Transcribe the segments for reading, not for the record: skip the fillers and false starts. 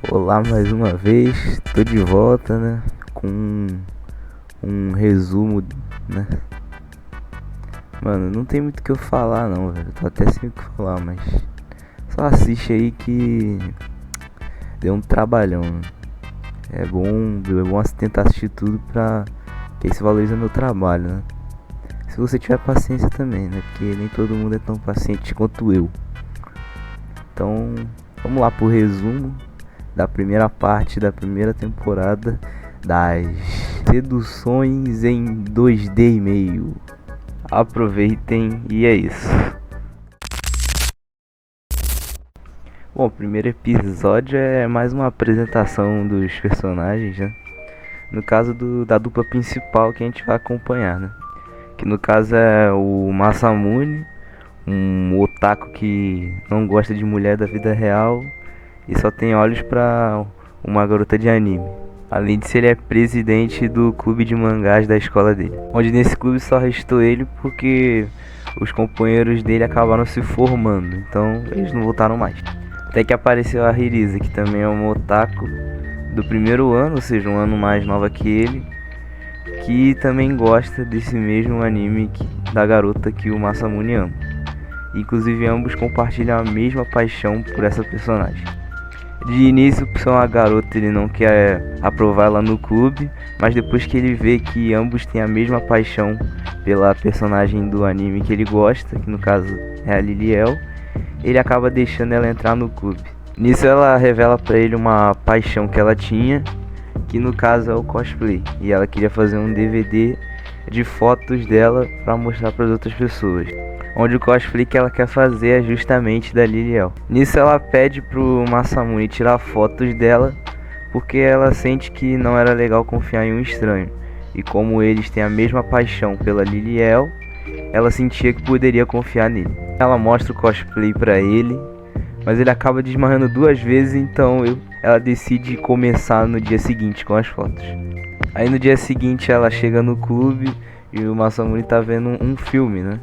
Olá mais uma vez, tô de volta, né? Com um resumo, né? Mano, não tem muito o que eu falar não, velho. Tô até sem o que falar, mas só assiste aí que deu um trabalhão, né? É bom tentar assistir tudo pra que isso valoriza meu trabalho, né? Se você tiver paciência também, né? Porque nem todo mundo é tão paciente quanto eu. Então, vamos lá pro resumo da primeira parte da primeira temporada das Seduções em 2D e meio. Aproveitem e é isso. Bom, o primeiro episódio é mais uma apresentação dos personagens, né? No caso da dupla principal que a gente vai acompanhar, né? Que no caso é o Masamune, um otaku que não gosta de mulher da vida real e só tem olhos pra uma garota de anime. Além disso, ele é presidente do clube de mangás da escola dele. Onde nesse clube só restou ele porque os companheiros dele acabaram se formando. Então eles não voltaram mais. Até que apareceu a Hirisa, que também é um otaku do primeiro ano, ou seja, um ano mais nova que ele. Que também gosta desse mesmo anime da garota que o Masamune ama. Inclusive ambos compartilham a mesma paixão por essa personagem. De início, por ser uma garota, ele não quer aprovar ela no clube, mas depois que ele vê que ambos têm a mesma paixão pela personagem do anime que ele gosta, que no caso é a Liliel, ele acaba deixando ela entrar no clube. Nisso ela revela pra ele uma paixão que ela tinha, que no caso é o cosplay, e ela queria fazer um DVD de fotos dela para mostrar para as outras pessoas. Onde o cosplay que ela quer fazer é justamente da Liliel. Nisso ela pede pro Masamune tirar fotos dela, porque ela sente que não era legal confiar em um estranho. E como eles têm a mesma paixão pela Liliel, ela sentia que poderia confiar nele. Ela mostra o cosplay pra ele, mas ele acaba desmarrando duas vezes, então ela decide começar no dia seguinte com as fotos. Aí no dia seguinte ela chega no clube e o Masamune tá vendo um filme, né?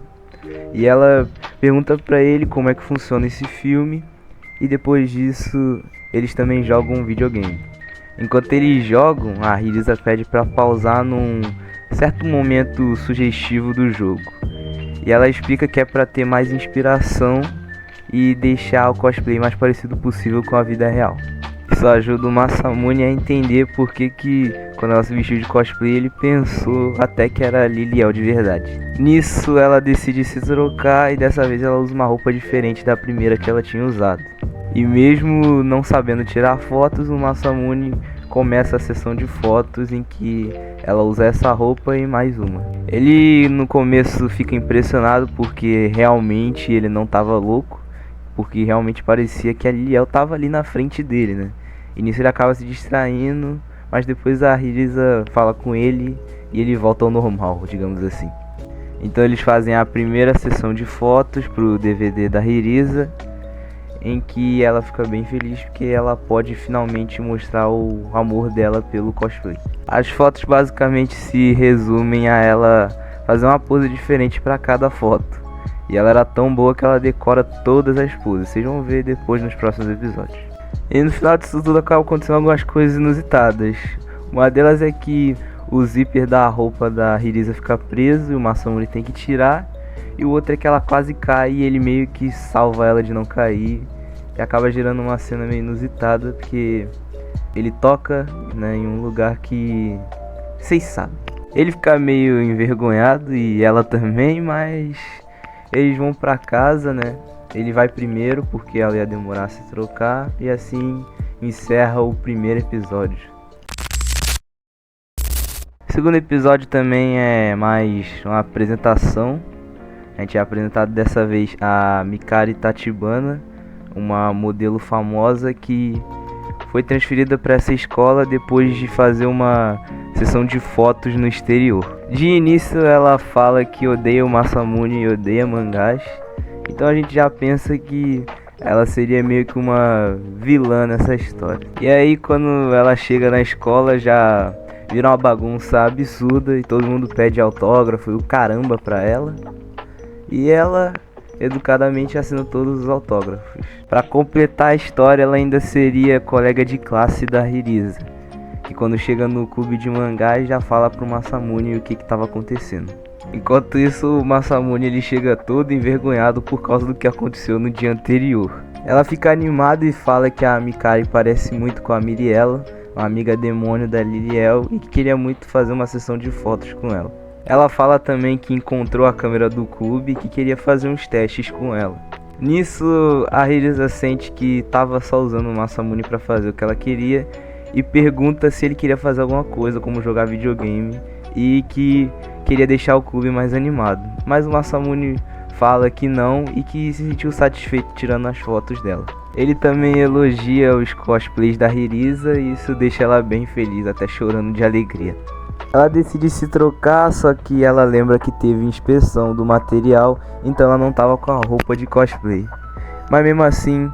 E ela pergunta pra ele como é que funciona esse filme. E depois disso, eles também jogam um videogame. Enquanto eles jogam, a Hirisa pede pra pausar num certo momento sugestivo do jogo. E ela explica que é pra ter mais inspiração e deixar o cosplay mais parecido possível com a vida real. Isso ajuda o Masamune a entender por que quando ela se vestiu de cosplay ele pensou até que era a Liliel de verdade. Nisso ela decide se trocar e dessa vez ela usa uma roupa diferente da primeira que ela tinha usado. E mesmo não sabendo tirar fotos, o Masamune começa a sessão de fotos em que ela usa essa roupa e mais uma. Ele no começo fica impressionado porque realmente ele não estava louco, porque realmente parecia que a Liliel estava ali na frente dele, né? E nisso ele acaba se distraindo, mas depois a Hirisa fala com ele e ele volta ao normal, digamos assim. Então eles fazem a primeira sessão de fotos pro DVD da Hirisa, em que ela fica bem feliz porque ela pode finalmente mostrar o amor dela pelo cosplay. As fotos basicamente se resumem a ela fazer uma pose diferente para cada foto. E ela era tão boa que ela decora todas as poses. Vocês vão ver depois nos próximos episódios. E no final disso tudo acaba acontecendo algumas coisas inusitadas. Uma delas é que o zíper da roupa da Hirisa fica preso e o Masamune tem que tirar. E o outro é que ela quase cai e ele meio que salva ela de não cair. E acaba gerando uma cena meio inusitada, porque ele toca, né, em um lugar que vocês sabem. Ele fica meio envergonhado e ela também, mas eles vão pra casa, né? Ele vai primeiro porque ela ia demorar a se trocar e assim encerra o primeiro episódio. O segundo episódio também é mais uma apresentação. A gente é apresentado dessa vez a Mikari Tachibana, uma modelo famosa que foi transferida para essa escola depois de fazer uma sessão de fotos no exterior. De início ela fala que odeia o Masamune e odeia mangás, então a gente já pensa que ela seria meio que uma vilã nessa história. E aí quando ela chega na escola já vira uma bagunça absurda e todo mundo pede autógrafo e o caramba pra ela. E ela educadamente assina todos os autógrafos. Para completar a história, ela ainda seria colega de classe da Hirisa, que quando chega no clube de mangás já fala pro Masamune o que estava acontecendo. Enquanto isso, o Masamune ele chega todo envergonhado por causa do que aconteceu no dia anterior. Ela fica animada e fala que a Mikari parece muito com a Miriela, uma amiga demônio da Liliel, e que queria muito fazer uma sessão de fotos com ela. Ela fala também que encontrou a câmera do clube e que queria fazer uns testes com ela. Nisso, a Hirisa sente que estava só usando o Masamune para fazer o que ela queria e pergunta se ele queria fazer alguma coisa, como jogar videogame, e que queria deixar o clube mais animado. Mas o Masamune fala que não e que se sentiu satisfeito tirando as fotos dela. Ele também elogia os cosplays da Hirisa e isso deixa ela bem feliz, até chorando de alegria. Ela decide se trocar, só que ela lembra que teve inspeção do material, então ela não estava com a roupa de cosplay. Mas mesmo assim,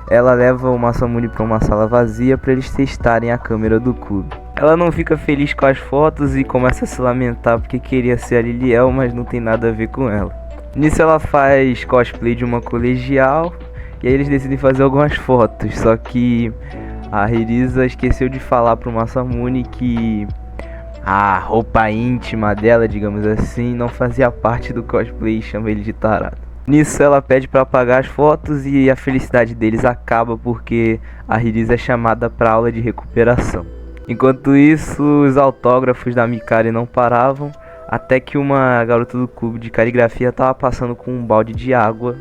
ela leva o Masamune para uma sala vazia para eles testarem a câmera do clube. Ela não fica feliz com as fotos e começa a se lamentar porque queria ser a Liliel, mas não tem nada a ver com ela. Nisso ela faz cosplay de uma colegial e aí eles decidem fazer algumas fotos, só que a Hirisa esqueceu de falar pro Masamune que a roupa íntima dela, digamos assim, não fazia parte do cosplay e chama ele de tarado. Nisso ela pede para apagar as fotos e a felicidade deles acaba porque a Hirisa é chamada para aula de recuperação. Enquanto isso, os autógrafos da Mikari não paravam, até que uma garota do clube de caligrafia estava passando com um balde de água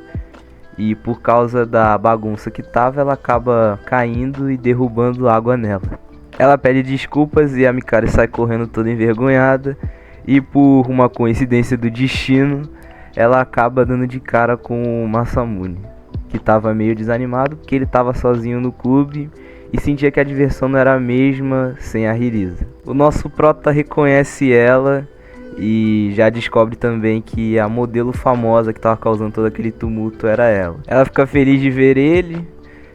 e por causa da bagunça que tava, ela acaba caindo e derrubando água nela. Ela pede desculpas e a Mikari sai correndo toda envergonhada e por uma coincidência do destino, ela acaba dando de cara com o Masamune, que estava meio desanimado porque ele estava sozinho no clube e sentia que a diversão não era a mesma sem a Hirisa. O nosso prota reconhece ela e já descobre também que a modelo famosa que estava causando todo aquele tumulto era ela. Ela fica feliz de ver ele.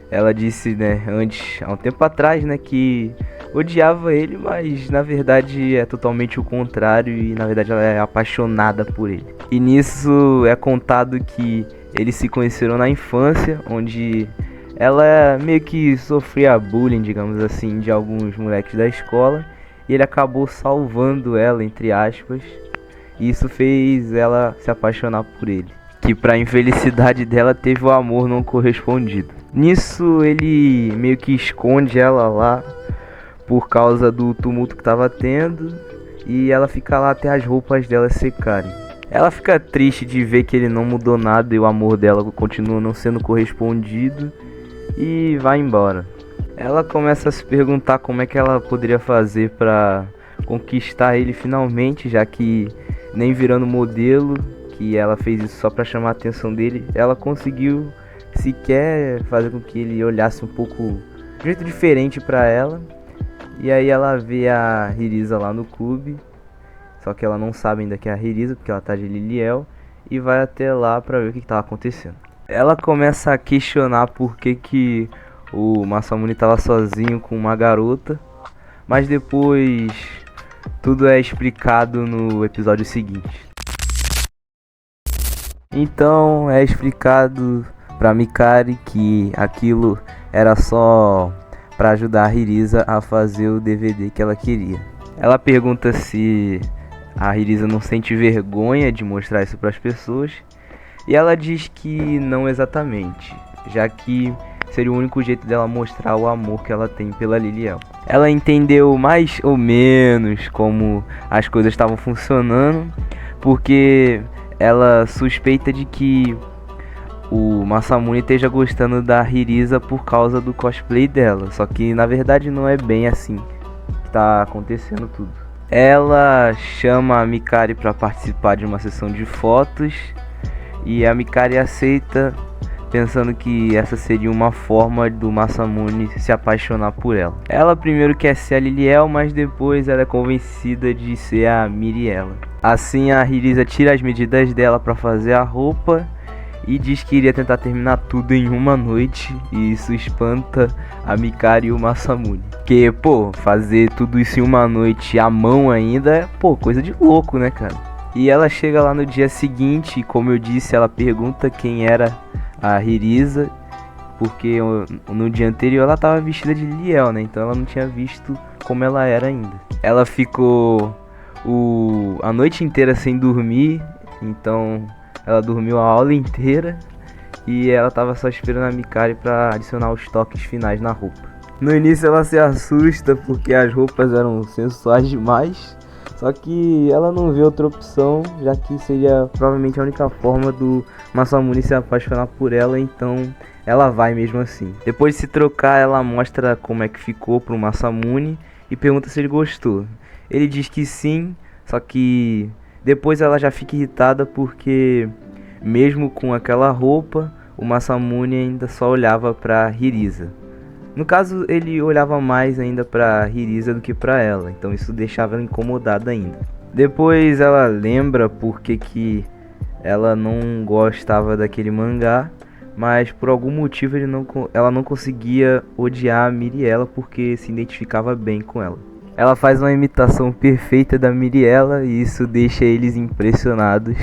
Ela disse, antes, há um tempo atrás, que odiava ele, mas na verdade é totalmente o contrário e na verdade ela é apaixonada por ele. E nisso é contado que eles se conheceram na infância, onde ela meio que sofria bullying, digamos assim, de alguns moleques da escola. E ele acabou salvando ela, entre aspas. E isso fez ela se apaixonar por ele. Que pra infelicidade dela teve o amor não correspondido. Nisso ele meio que esconde ela lá por causa do tumulto que tava tendo. E ela fica lá até as roupas dela secarem. Ela fica triste de ver que ele não mudou nada e o amor dela continua não sendo correspondido. E vai embora. Ela começa a se perguntar como é que ela poderia fazer pra conquistar ele finalmente, já que nem virando modelo, que ela fez isso só pra chamar a atenção dele, ela conseguiu sequer fazer com que ele olhasse um pouco de um jeito diferente pra ela. E aí ela vê a Hirisa lá no clube, só que ela não sabe ainda que é a Hirisa, porque ela tá de Liliel, e vai até lá pra ver o que tava acontecendo. Ela começa a questionar por que o Masamune estava sozinho com uma garota, mas depois tudo é explicado no episódio seguinte. Então é explicado pra Mikari que aquilo era só para ajudar a Hirisa a fazer o DVD que ela queria. Ela pergunta se a Hirisa não sente vergonha de mostrar isso para as pessoas, e ela diz que não exatamente, já que seria o único jeito dela mostrar o amor que ela tem pela Liliel. Ela entendeu mais ou menos como as coisas estavam funcionando, porque ela suspeita de que o Masamune esteja gostando da Hirisa por causa do cosplay dela. Só que na verdade não é bem assim que tá acontecendo tudo. Ela chama a Mikari para participar de uma sessão de fotos e a Mikari aceita, pensando que essa seria uma forma do Masamune se apaixonar por ela. Ela primeiro quer ser a Liliel, mas depois ela é convencida de ser a Miriela. Assim a Hirisa tira as medidas dela para fazer a roupa e diz que iria tentar terminar tudo em uma noite, e isso espanta a Mikari e o Masamune. Porque, fazer tudo isso em uma noite à mão ainda é, coisa de louco, né, cara? E ela chega lá no dia seguinte, e como eu disse, ela pergunta quem era a Hirisa, porque no dia anterior ela estava vestida de Liel, né? Então ela não tinha visto como ela era ainda. Ela ficou a noite inteira sem dormir, então ela dormiu a aula inteira e ela tava só esperando a Mikari para adicionar os toques finais na roupa. No início ela se assusta porque as roupas eram sensuais demais, só que ela não vê outra opção, já que seria provavelmente a única forma do Masamune se apaixonar por ela, então ela vai mesmo assim. Depois de se trocar, ela mostra como é que ficou pro Masamune e pergunta se ele gostou. Ele diz que sim, só que depois ela já fica irritada porque mesmo com aquela roupa, o Masamune ainda só olhava pra Hirisa. No caso, ele olhava mais ainda pra Hirisa do que pra ela, então isso deixava ela incomodada ainda. Depois ela lembra porque que ela não gostava daquele mangá, mas por algum motivo ela não conseguia odiar a Miriela porque se identificava bem com ela. Ela faz uma imitação perfeita da Miriela e isso deixa eles impressionados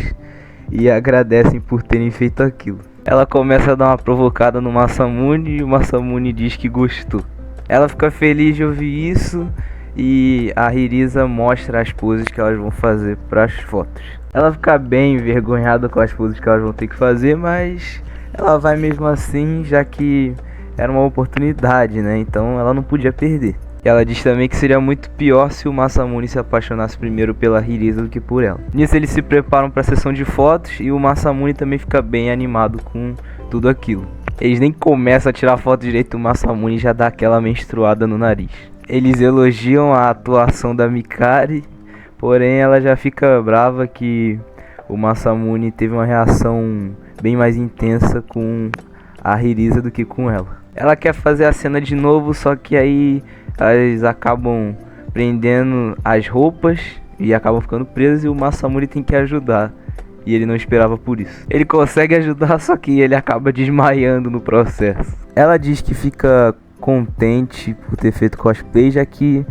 e agradecem por terem feito aquilo. Ela começa a dar uma provocada no Masamune e o Masamune diz que gostou. Ela fica feliz de ouvir isso e a Hirisa mostra as poses que elas vão fazer para as fotos. Ela fica bem envergonhada com as poses que elas vão ter que fazer, mas ela vai mesmo assim, já que era uma oportunidade, né? Então ela não podia perder. Ela diz também que seria muito pior se o Masamune se apaixonasse primeiro pela Hirisa do que por ela. Nisso eles se preparam para a sessão de fotos e o Masamune também fica bem animado com tudo aquilo. Eles nem começam a tirar foto direito, o Masamune já dá aquela menstruada no nariz. Eles elogiam a atuação da Mikari, porém ela já fica brava que o Masamune teve uma reação bem mais intensa com a Hirisa do que com ela. Ela quer fazer a cena de novo, só que aí elas acabam prendendo as roupas e acabam ficando presas e o Masamune tem que ajudar. E ele não esperava por isso. Ele consegue ajudar, só que ele acaba desmaiando no processo. Ela diz que fica contente por ter feito cosplay, já que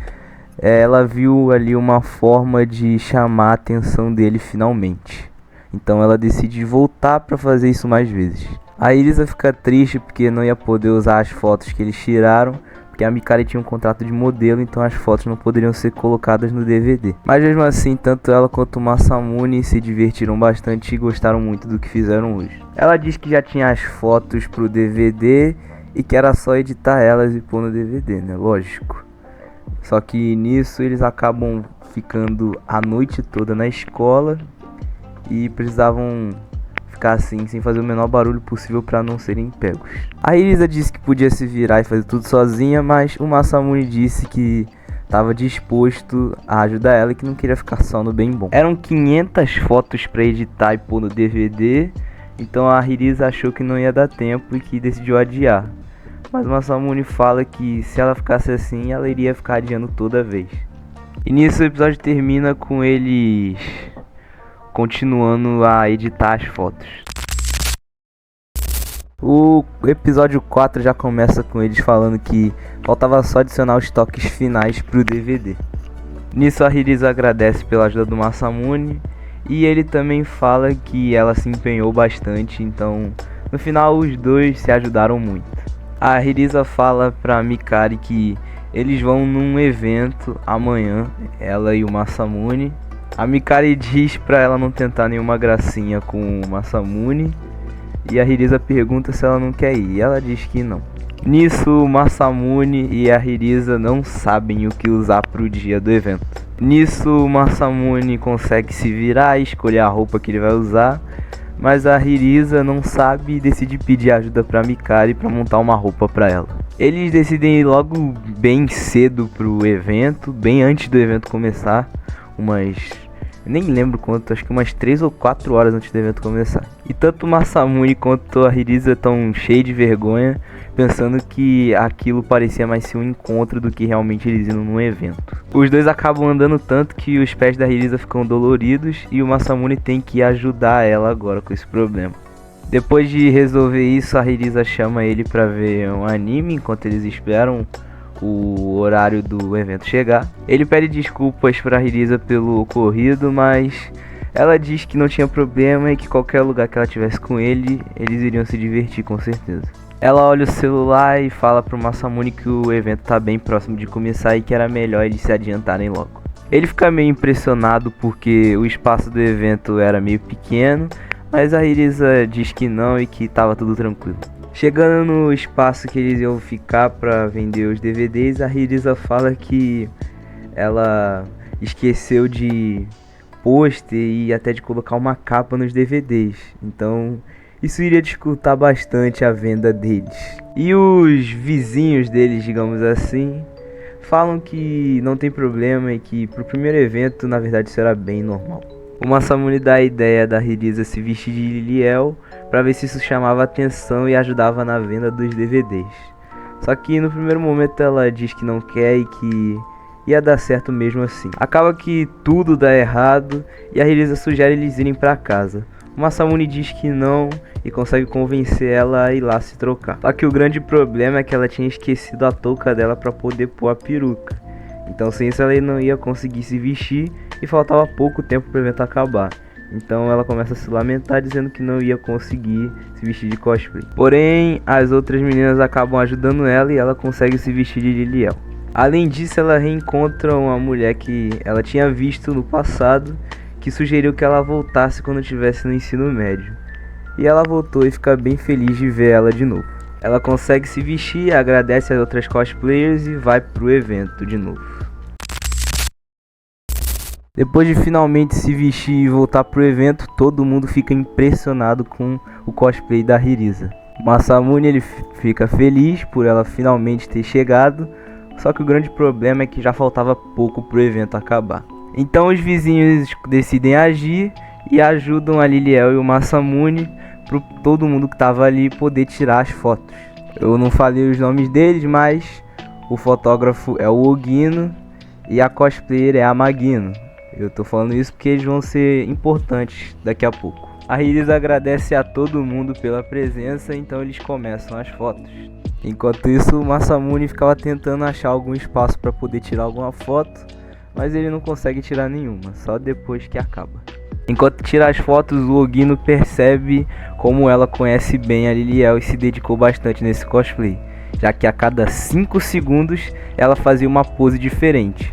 ela viu ali uma forma de chamar a atenção dele finalmente. Então ela decide voltar para fazer isso mais vezes. A Hirisa fica triste porque não ia poder usar as fotos que eles tiraram, porque a Mikari tinha um contrato de modelo, então as fotos não poderiam ser colocadas no DVD. Mas mesmo assim, tanto ela quanto o Masamune se divertiram bastante e gostaram muito do que fizeram hoje. Ela diz que já tinha as fotos pro DVD e que era só editar elas e pôr no DVD, né? Lógico. Só que nisso eles acabam ficando a noite toda na escola e precisavam ficar assim, sem fazer o menor barulho possível para não serem pegos. A Hirisa disse que podia se virar e fazer tudo sozinha, mas o Masamune disse que estava disposto a ajudar ela e que não queria ficar só no bem bom. Eram 500 fotos para editar e pôr no DVD, então a Hirisa achou que não ia dar tempo e que decidiu adiar. Mas o Masamune fala que se ela ficasse assim, ela iria ficar adiando toda vez. E nisso o episódio termina com eles continuando a editar as fotos. O episódio 4 já começa com eles falando que faltava só adicionar os toques finais pro DVD. Nisso a Hirisa agradece pela ajuda do Masamune e ele também fala que ela se empenhou bastante, então no final os dois se ajudaram muito. A Hirisa fala pra Mikari que eles vão num evento amanhã, ela e o Masamune. A Mikari diz pra ela não tentar nenhuma gracinha com o Masamune e a Hirisa pergunta se ela não quer ir e ela diz que não. Nisso o Masamune e a Hirisa não sabem o que usar pro dia do evento. Nisso o Masamune consegue se virar e escolher a roupa que ele vai usar, mas a Hirisa não sabe e decide pedir ajuda pra Mikari pra montar uma roupa pra ela. Eles decidem ir logo bem cedo pro evento, bem antes do evento começar, nem lembro quanto, acho que umas 3 ou 4 horas antes do evento começar. E tanto o Masamune quanto a Hirisa estão cheios de vergonha, pensando que aquilo parecia mais ser um encontro do que realmente eles indo num evento. Os dois acabam andando tanto que os pés da Hirisa ficam doloridos e o Masamune tem que ajudar ela agora com esse problema. Depois de resolver isso, a Hirisa chama ele pra ver um anime enquanto eles esperam o horário do evento chegar. Ele pede desculpas pra Hirisa pelo ocorrido, mas Ela diz que não tinha problema e que qualquer lugar que ela tivesse com ele, eles iriam se divertir com certeza. Ela olha o celular e fala pro Masamune que o evento tá bem próximo de começar e que era melhor eles se adiantarem logo. Ele fica meio impressionado porque o espaço do evento era meio pequeno, mas a Hirisa diz que não e que tava tudo tranquilo. Chegando no espaço que eles iam ficar pra vender os DVDs, a Hirisa fala que ela esqueceu de pôster e até de colocar uma capa nos DVDs, então isso iria dificultar bastante a venda deles. E os vizinhos deles, digamos assim, falam que não tem problema e que pro primeiro evento na verdade será bem normal. O Masamune dá a ideia da Hirisa se vestir de Liliel para ver se isso chamava atenção e ajudava na venda dos DVDs. Só que no primeiro momento ela diz que não quer e que ia dar certo mesmo assim. Acaba que tudo dá errado e a Hirisa sugere eles irem para casa. O Masamune diz que não e consegue convencer ela a ir lá se trocar. Só que o grande problema é que ela tinha esquecido a touca dela para poder pôr a peruca. Então sem isso ela não ia conseguir se vestir e faltava pouco tempo para o evento acabar. Então ela começa a se lamentar dizendo que não ia conseguir se vestir de cosplay. Porém, as outras meninas acabam ajudando ela e ela consegue se vestir de Liliel. Além disso, ela reencontra uma mulher que ela tinha visto no passado, que sugeriu que ela voltasse quando estivesse no ensino médio. E ela voltou e fica bem feliz de ver ela de novo. Ela consegue se vestir, agradece as outras cosplayers e vai pro evento de novo. Depois de finalmente se vestir e voltar pro evento, todo mundo fica impressionado com o cosplay da Hirisa. Masamune ele fica feliz por ela finalmente ter chegado, só que o grande problema é que já faltava pouco pro evento acabar. Então os vizinhos decidem agir e ajudam a Liliel e o Masamune para todo mundo que estava ali poder tirar as fotos. Eu não falei os nomes deles, mas o fotógrafo é o Ogino e a cosplayer é a Magino. Eu tô falando isso porque eles vão ser importantes daqui a pouco. A Hirisa agradece a todo mundo pela presença, então eles começam as fotos. Enquanto isso, o Masamune ficava tentando achar algum espaço para poder tirar alguma foto, mas ele não consegue tirar nenhuma, só depois que acaba. Enquanto tira as fotos, o Ogino percebe como ela conhece bem a Liliel e se dedicou bastante nesse cosplay, já que a cada 5 segundos ela fazia uma pose diferente.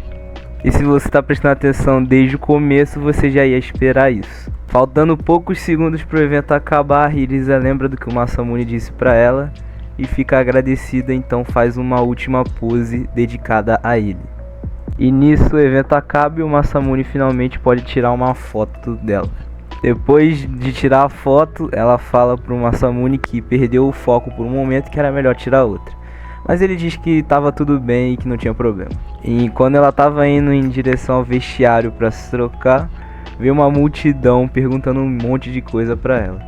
E se você está prestando atenção desde o começo, você já ia esperar isso. Faltando poucos segundos para o evento acabar, a Hirisa lembra do que o Masamune disse para ela e fica agradecida, então faz uma última pose dedicada a ele. E nisso o evento acaba e o Masamune finalmente pode tirar uma foto dela. Depois de tirar a foto, ela fala pro Masamune que perdeu o foco por um momento e que era melhor tirar outra. Mas ele diz que estava tudo bem e que não tinha problema. E quando ela estava indo em direção ao vestiário para se trocar, veio uma multidão perguntando um monte de coisa para ela.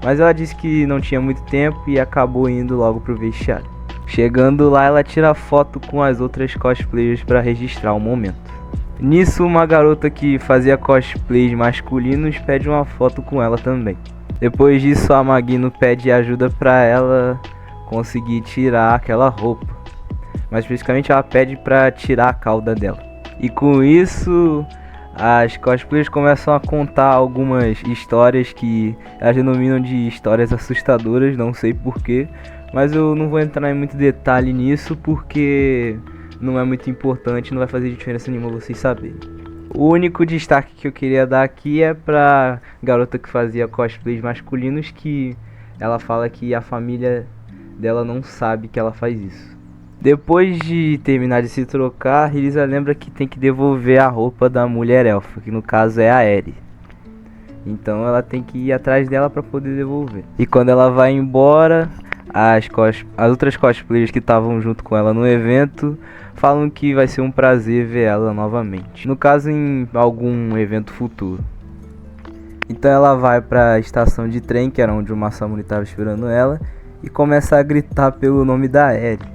Mas ela disse que não tinha muito tempo e acabou indo logo pro vestiário. Chegando lá, ela tira foto com as outras cosplayers para registrar o momento. Nisso, uma garota que fazia cosplays masculinos pede uma foto com ela também. Depois disso, a Magino pede ajuda para ela conseguir tirar aquela roupa. Mais especificamente, ela pede para tirar a cauda dela. E com isso, as cosplayers começam a contar algumas histórias que elas denominam de histórias assustadoras, não sei porquê. Mas eu não vou entrar em muito detalhe nisso porque não é muito importante, não vai fazer diferença nenhuma vocês saberem. O único destaque que eu queria dar aqui é pra garota que fazia cosplays masculinos, que ela fala que a família dela não sabe que ela faz isso. Depois de terminar de se trocar, a Hirisa lembra que tem que devolver a roupa da mulher elfa, que no caso é a Eri. Então ela tem que ir atrás dela para poder devolver. E quando ela vai embora, as outras cosplayers que estavam junto com ela no evento falam que vai ser um prazer ver ela novamente, no caso em algum evento futuro. Então ela vai para a estação de trem, que era onde o Masamune estava esperando ela, e começa a gritar pelo nome da Eri.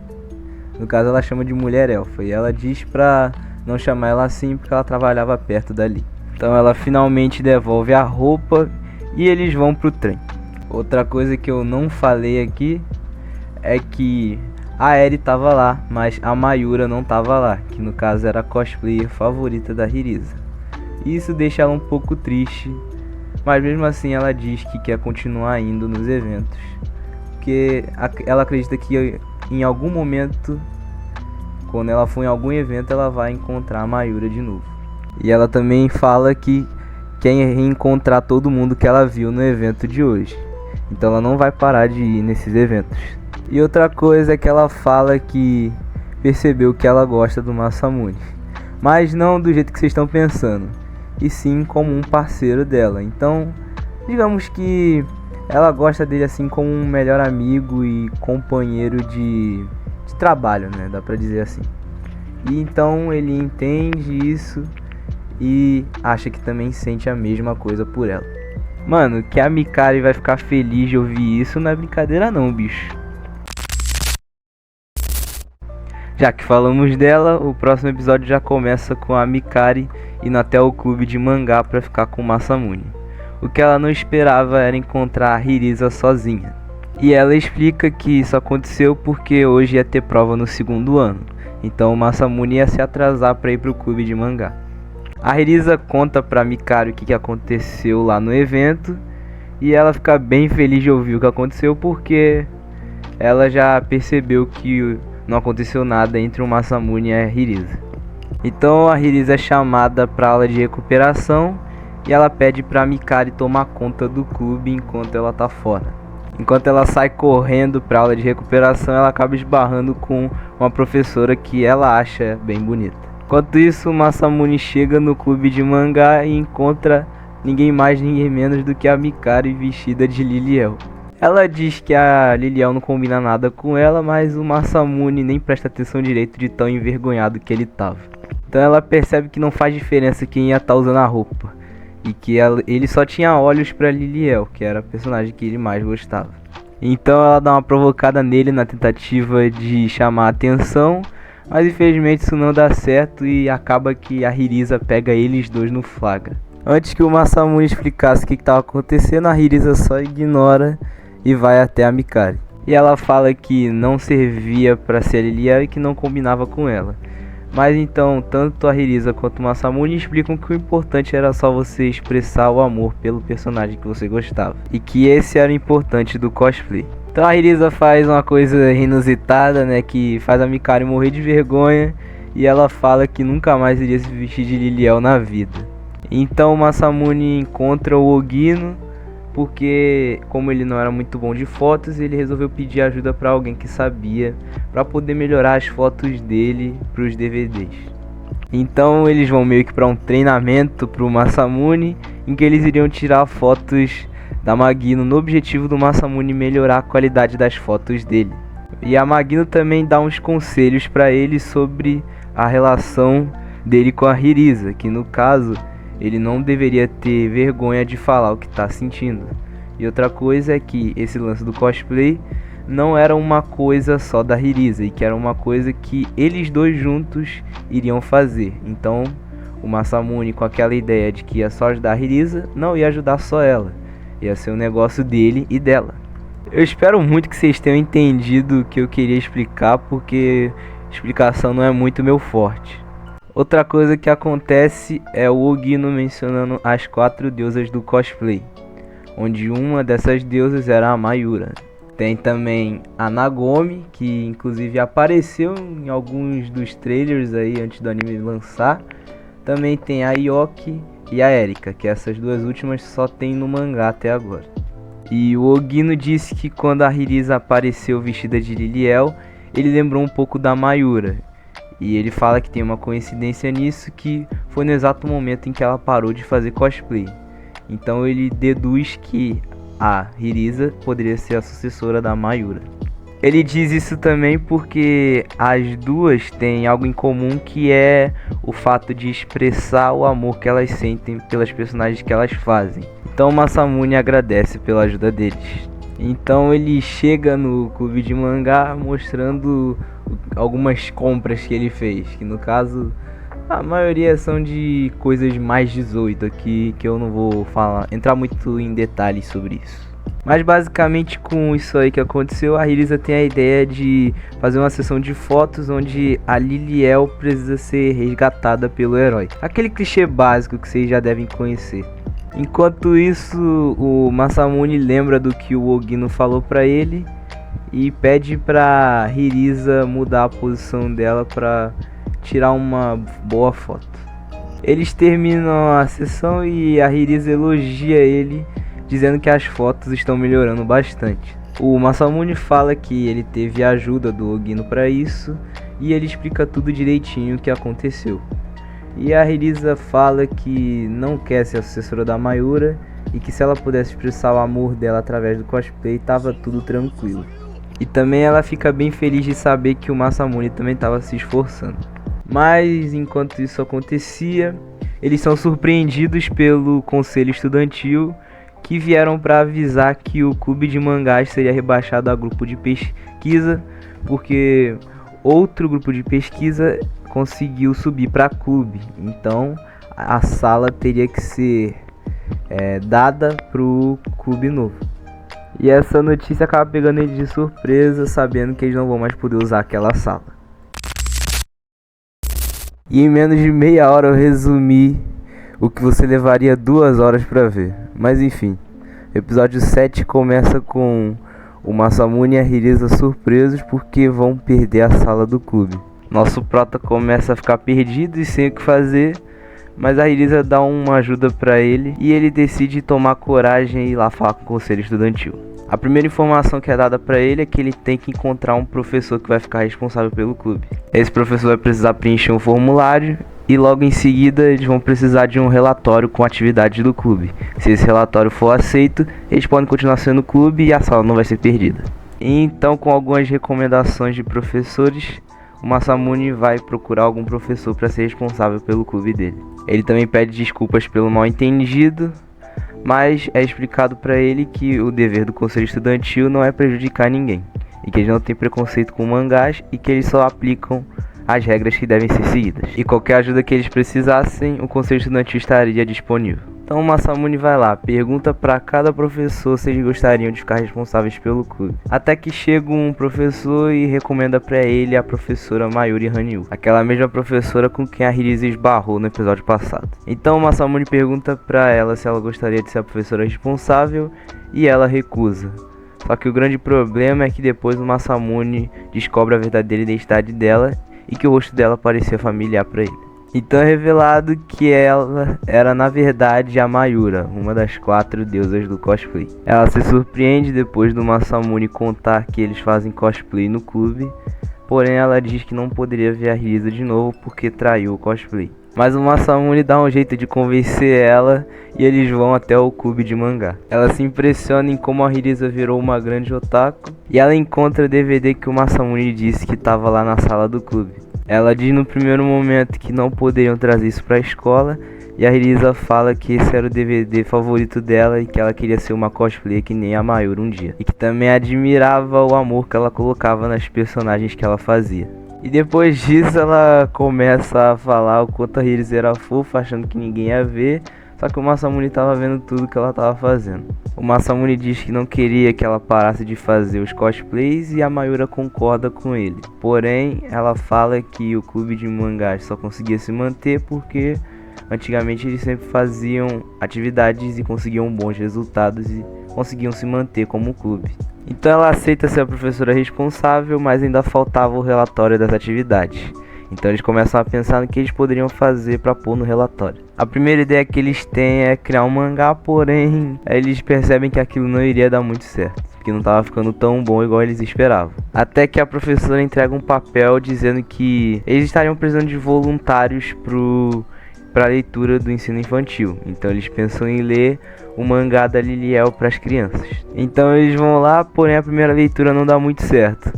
No caso ela chama de mulher elfa e ela diz pra não chamar ela assim porque ela trabalhava perto dali. Então ela finalmente devolve a roupa e eles vão pro trem. Outra coisa que eu não falei aqui é que a Eri tava lá, mas a Mayura não tava lá, que no caso era a cosplayer favorita da Hirisa. E isso deixa ela um pouco triste, mas mesmo assim ela diz que quer continuar indo nos eventos, porque ela acredita que em algum momento, quando ela for em algum evento, ela vai encontrar a Mayura de novo. E ela também fala que quer reencontrar todo mundo que ela viu no evento de hoje, então ela não vai parar de ir nesses eventos. E outra coisa é que ela fala que percebeu que ela gosta do Masamune, mas não do jeito que vocês estão pensando, e sim como um parceiro dela. Então, digamos que ela gosta dele assim como um melhor amigo e companheiro de trabalho, né? Dá pra dizer assim. E então ele entende isso e acha que também sente a mesma coisa por ela. Mano, que a Mikari vai ficar feliz de ouvir isso não é brincadeira não, bicho. Já que falamos dela, o próximo episódio já começa com a Mikari indo até o clube de mangá para ficar com o Masamune. O que ela não esperava era encontrar a Hirisa sozinha. E ela explica que isso aconteceu porque hoje ia ter prova no segundo ano, então o Masamune ia se atrasar para ir para o clube de mangá. A Hirisa conta para Mikari o que aconteceu lá no evento e ela fica bem feliz de ouvir o que aconteceu porque ela já percebeu que não aconteceu nada entre o Masamune e a Hirisa. Então a Hirisa é chamada para aula de recuperação e ela pede para Mikari tomar conta do clube enquanto ela tá fora. Enquanto ela sai correndo para aula de recuperação, ela acaba esbarrando com uma professora que ela acha bem bonita. Enquanto isso, o Masamune chega no clube de mangá e encontra ninguém mais, ninguém menos do que a Mikari vestida de Liliel. Ela diz que a Liliel não combina nada com ela, mas o Masamune nem presta atenção direito de tão envergonhado que ele tava. Então ela percebe que não faz diferença quem ia estar usando a roupa, e que ele só tinha olhos pra Liliel, que era a personagem que ele mais gostava. Então ela dá uma provocada nele na tentativa de chamar a atenção, mas infelizmente isso não dá certo e acaba que a Hirisa pega eles dois no flagra. Antes que o Masamune explicasse o que estava acontecendo, a Hirisa só ignora e vai até a Mikari. E ela fala que não servia para ser a Liliel e que não combinava com ela. Mas então, tanto a Hirisa quanto o Masamune explicam que o importante era só você expressar o amor pelo personagem que você gostava. E que esse era o importante do cosplay. Então a Hirisa faz uma coisa inusitada, né, que faz a Mikari morrer de vergonha. E ela fala que nunca mais iria se vestir de Liliel na vida. Então o Masamune encontra o Ogino, porque como ele não era muito bom de fotos, ele resolveu pedir ajuda para alguém que sabia, para poder melhorar as fotos dele para os DVDs. Então eles vão meio que para um treinamento para o Masamune, em que eles iriam tirar fotos da Magino no objetivo do Masamune melhorar a qualidade das fotos dele. E a Magino também dá uns conselhos para ele sobre a relação dele com a Hirisa, que no caso ele não deveria ter vergonha de falar o que está sentindo. E outra coisa é que esse lance do cosplay não era uma coisa só da Hirisa, e que era uma coisa que eles dois juntos iriam fazer. Então o Masamune, com aquela ideia de que ia só ajudar a Hirisa, não ia ajudar só ela, ia ser um negócio dele e dela. Eu espero muito que vocês tenham entendido o que eu queria explicar, porque explicação não é muito meu forte. Outra coisa que acontece é o Ogino mencionando as 4 deusas do cosplay, onde uma dessas deusas era a Mayura. Tem também a Nagomi, que inclusive apareceu em alguns dos trailers aí antes do anime lançar. Também tem a Yoki e a Erika, que essas duas últimas só tem no mangá até agora. E o Ogino disse que quando a Hirisa apareceu vestida de Liliel, ele lembrou um pouco da Mayura. E ele fala que tem uma coincidência nisso, que foi no exato momento em que ela parou de fazer cosplay. Então ele deduz que a Hirisa poderia ser a sucessora da Mayura. Ele diz isso também porque as duas têm algo em comum, que é o fato de expressar o amor que elas sentem pelas personagens que elas fazem. Então Masamune agradece pela ajuda deles. Então ele chega no clube de mangá mostrando algumas compras que ele fez, que no caso a maioria são de coisas mais 18 aqui, que eu não vou entrar muito em detalhes sobre isso. Mas basicamente com isso aí que aconteceu, a Risa tem a ideia de fazer uma sessão de fotos onde a Liliel precisa ser resgatada pelo herói. Aquele clichê básico que vocês já devem conhecer. Enquanto isso, o Masamune lembra do que o Ogino falou pra ele e pede pra Hirisa mudar a posição dela pra tirar uma boa foto. Eles terminam a sessão e a Hirisa elogia ele, dizendo que as fotos estão melhorando bastante. O Masamune fala que ele teve a ajuda do Ogino para isso e ele explica tudo direitinho o que aconteceu. E a Hirisa fala que não quer ser a sucessora da Mayura e que se ela pudesse expressar o amor dela através do cosplay, tava tudo tranquilo. E também ela fica bem feliz de saber que o Masamune também estava se esforçando. Mas enquanto isso acontecia, eles são surpreendidos pelo conselho estudantil, que vieram para avisar que o clube de mangás seria rebaixado a grupo de pesquisa, porque outro grupo de pesquisa conseguiu subir para clube. Então a sala teria que ser dada pro clube novo. E essa notícia acaba pegando eles de surpresa, sabendo que eles não vão mais poder usar aquela sala. E em menos de meia hora eu resumi o que você levaria 2 horas para ver. Mas enfim, episódio 7 começa com o Masamune e a Hirisa surpresos porque vão perder a sala do clube. Nosso prota começa a ficar perdido e sem o que fazer, mas a Hirisa dá uma ajuda para ele e ele decide tomar coragem e ir lá falar com o conselho estudantil. A primeira informação que é dada para ele é que ele tem que encontrar um professor que vai ficar responsável pelo clube. Esse professor vai precisar preencher um formulário e logo em seguida eles vão precisar de um relatório com atividades do clube. Se esse relatório for aceito, eles podem continuar sendo clube e a sala não vai ser perdida. Então, com algumas recomendações de professores, o Masamune vai procurar algum professor para ser responsável pelo clube dele. Ele também pede desculpas pelo mal entendido, mas é explicado para ele que o dever do conselho estudantil não é prejudicar ninguém, e que eles não têm preconceito com mangás e que eles só aplicam as regras que devem ser seguidas. E qualquer ajuda que eles precisassem, o conselho estudantil estaria disponível. Então o Masamune vai lá, pergunta para cada professor se eles gostariam de ficar responsáveis pelo clube. Até que chega um professor e recomenda para ele a professora Mayuri Hanyu, aquela mesma professora com quem a Hirisa esbarrou no episódio passado. Então o Masamune pergunta para ela se ela gostaria de ser a professora responsável e ela recusa. Só que o grande problema é que depois o Masamune descobre a verdadeira identidade dela e que o rosto dela parecia familiar para ele. Então é revelado que ela era na verdade a Mayura, uma das 4 deusas do cosplay. Ela se surpreende depois do Masamune contar que eles fazem cosplay no clube, porém ela diz que não poderia ver a Hirisa de novo porque traiu o cosplay. Mas o Masamune dá um jeito de convencer ela e eles vão até o clube de mangá. Ela se impressiona em como a Hirisa virou uma grande otaku e ela encontra o DVD que o Masamune disse que estava lá na sala do clube. Ela diz no primeiro momento que não poderiam trazer isso para a escola e a Hirisa fala que esse era o DVD favorito dela e que ela queria ser uma cosplayer que nem a Mayura um dia. E que também admirava o amor que ela colocava nas personagens que ela fazia. E depois disso ela começa a falar o quanto a Hirisa era fofa, achando que ninguém ia ver. Só que o Masamune estava vendo tudo que ela estava fazendo. O Masamune diz que não queria que ela parasse de fazer os cosplays e a Mayura concorda com ele. Porém, ela fala que o clube de mangás só conseguia se manter porque antigamente eles sempre faziam atividades e conseguiam bons resultados e conseguiam se manter como clube. Então ela aceita ser a professora responsável, mas ainda faltava o relatório das atividades. Então eles começam a pensar no que eles poderiam fazer para pôr no relatório. A primeira ideia que eles têm é criar um mangá, porém eles percebem que aquilo não iria dar muito certo, que não estava ficando tão bom igual eles esperavam. Até que a professora entrega um papel dizendo que eles estariam precisando de voluntários para a leitura do ensino infantil. Então eles pensam em ler o mangá da Liliel para as crianças. Então eles vão lá, porém a primeira leitura não dá muito certo.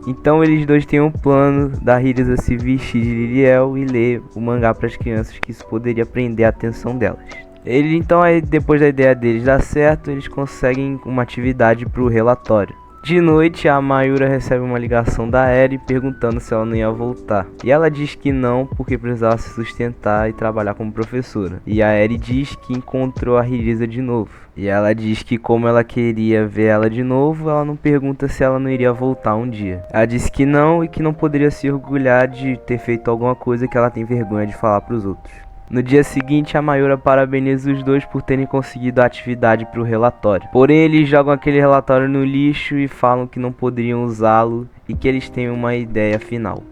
Então eles dois têm um plano da Hirisa se vestir de Liliel e ler o mangá para as crianças, que isso poderia prender a atenção delas. Então aí, depois da ideia deles dar certo, eles conseguem uma atividade para o relatório. De noite, a Mayura recebe uma ligação da Eri perguntando se ela não ia voltar. E ela diz que não, porque precisava se sustentar e trabalhar como professora. E a Eri diz que encontrou a Hirisa de novo. E ela diz que como ela queria ver ela de novo, ela não pergunta se ela não iria voltar um dia. Ela disse que não e que não poderia se orgulhar de ter feito alguma coisa que ela tem vergonha de falar para os outros. No dia seguinte, a Mayura parabeniza os dois por terem conseguido a atividade para o relatório. Porém, eles jogam aquele relatório no lixo e falam que não poderiam usá-lo e que eles têm uma ideia final.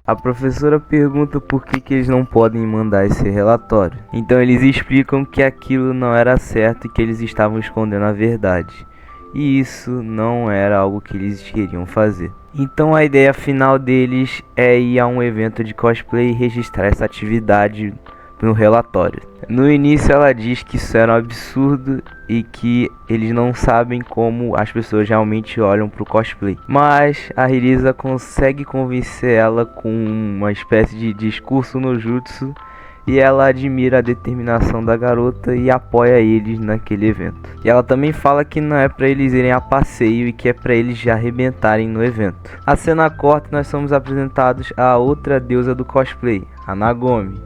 A professora pergunta por que eles não podem mandar esse relatório. Então eles explicam que aquilo não era certo e que eles estavam escondendo a verdade. E isso não era algo que eles queriam fazer. Então a ideia final deles é ir a um evento de cosplay e registrar essa atividade no relatório. No início ela diz que isso era um absurdo e que eles não sabem como as pessoas realmente olham pro cosplay. Mas a Hirisa consegue convencer ela com uma espécie de discurso no jutsu e ela admira a determinação da garota e apoia eles naquele evento. E ela também fala que não é pra eles irem a passeio e que é pra eles já arrebentarem no evento. A cena corta e nós somos apresentados a outra deusa do cosplay, a Nagomi.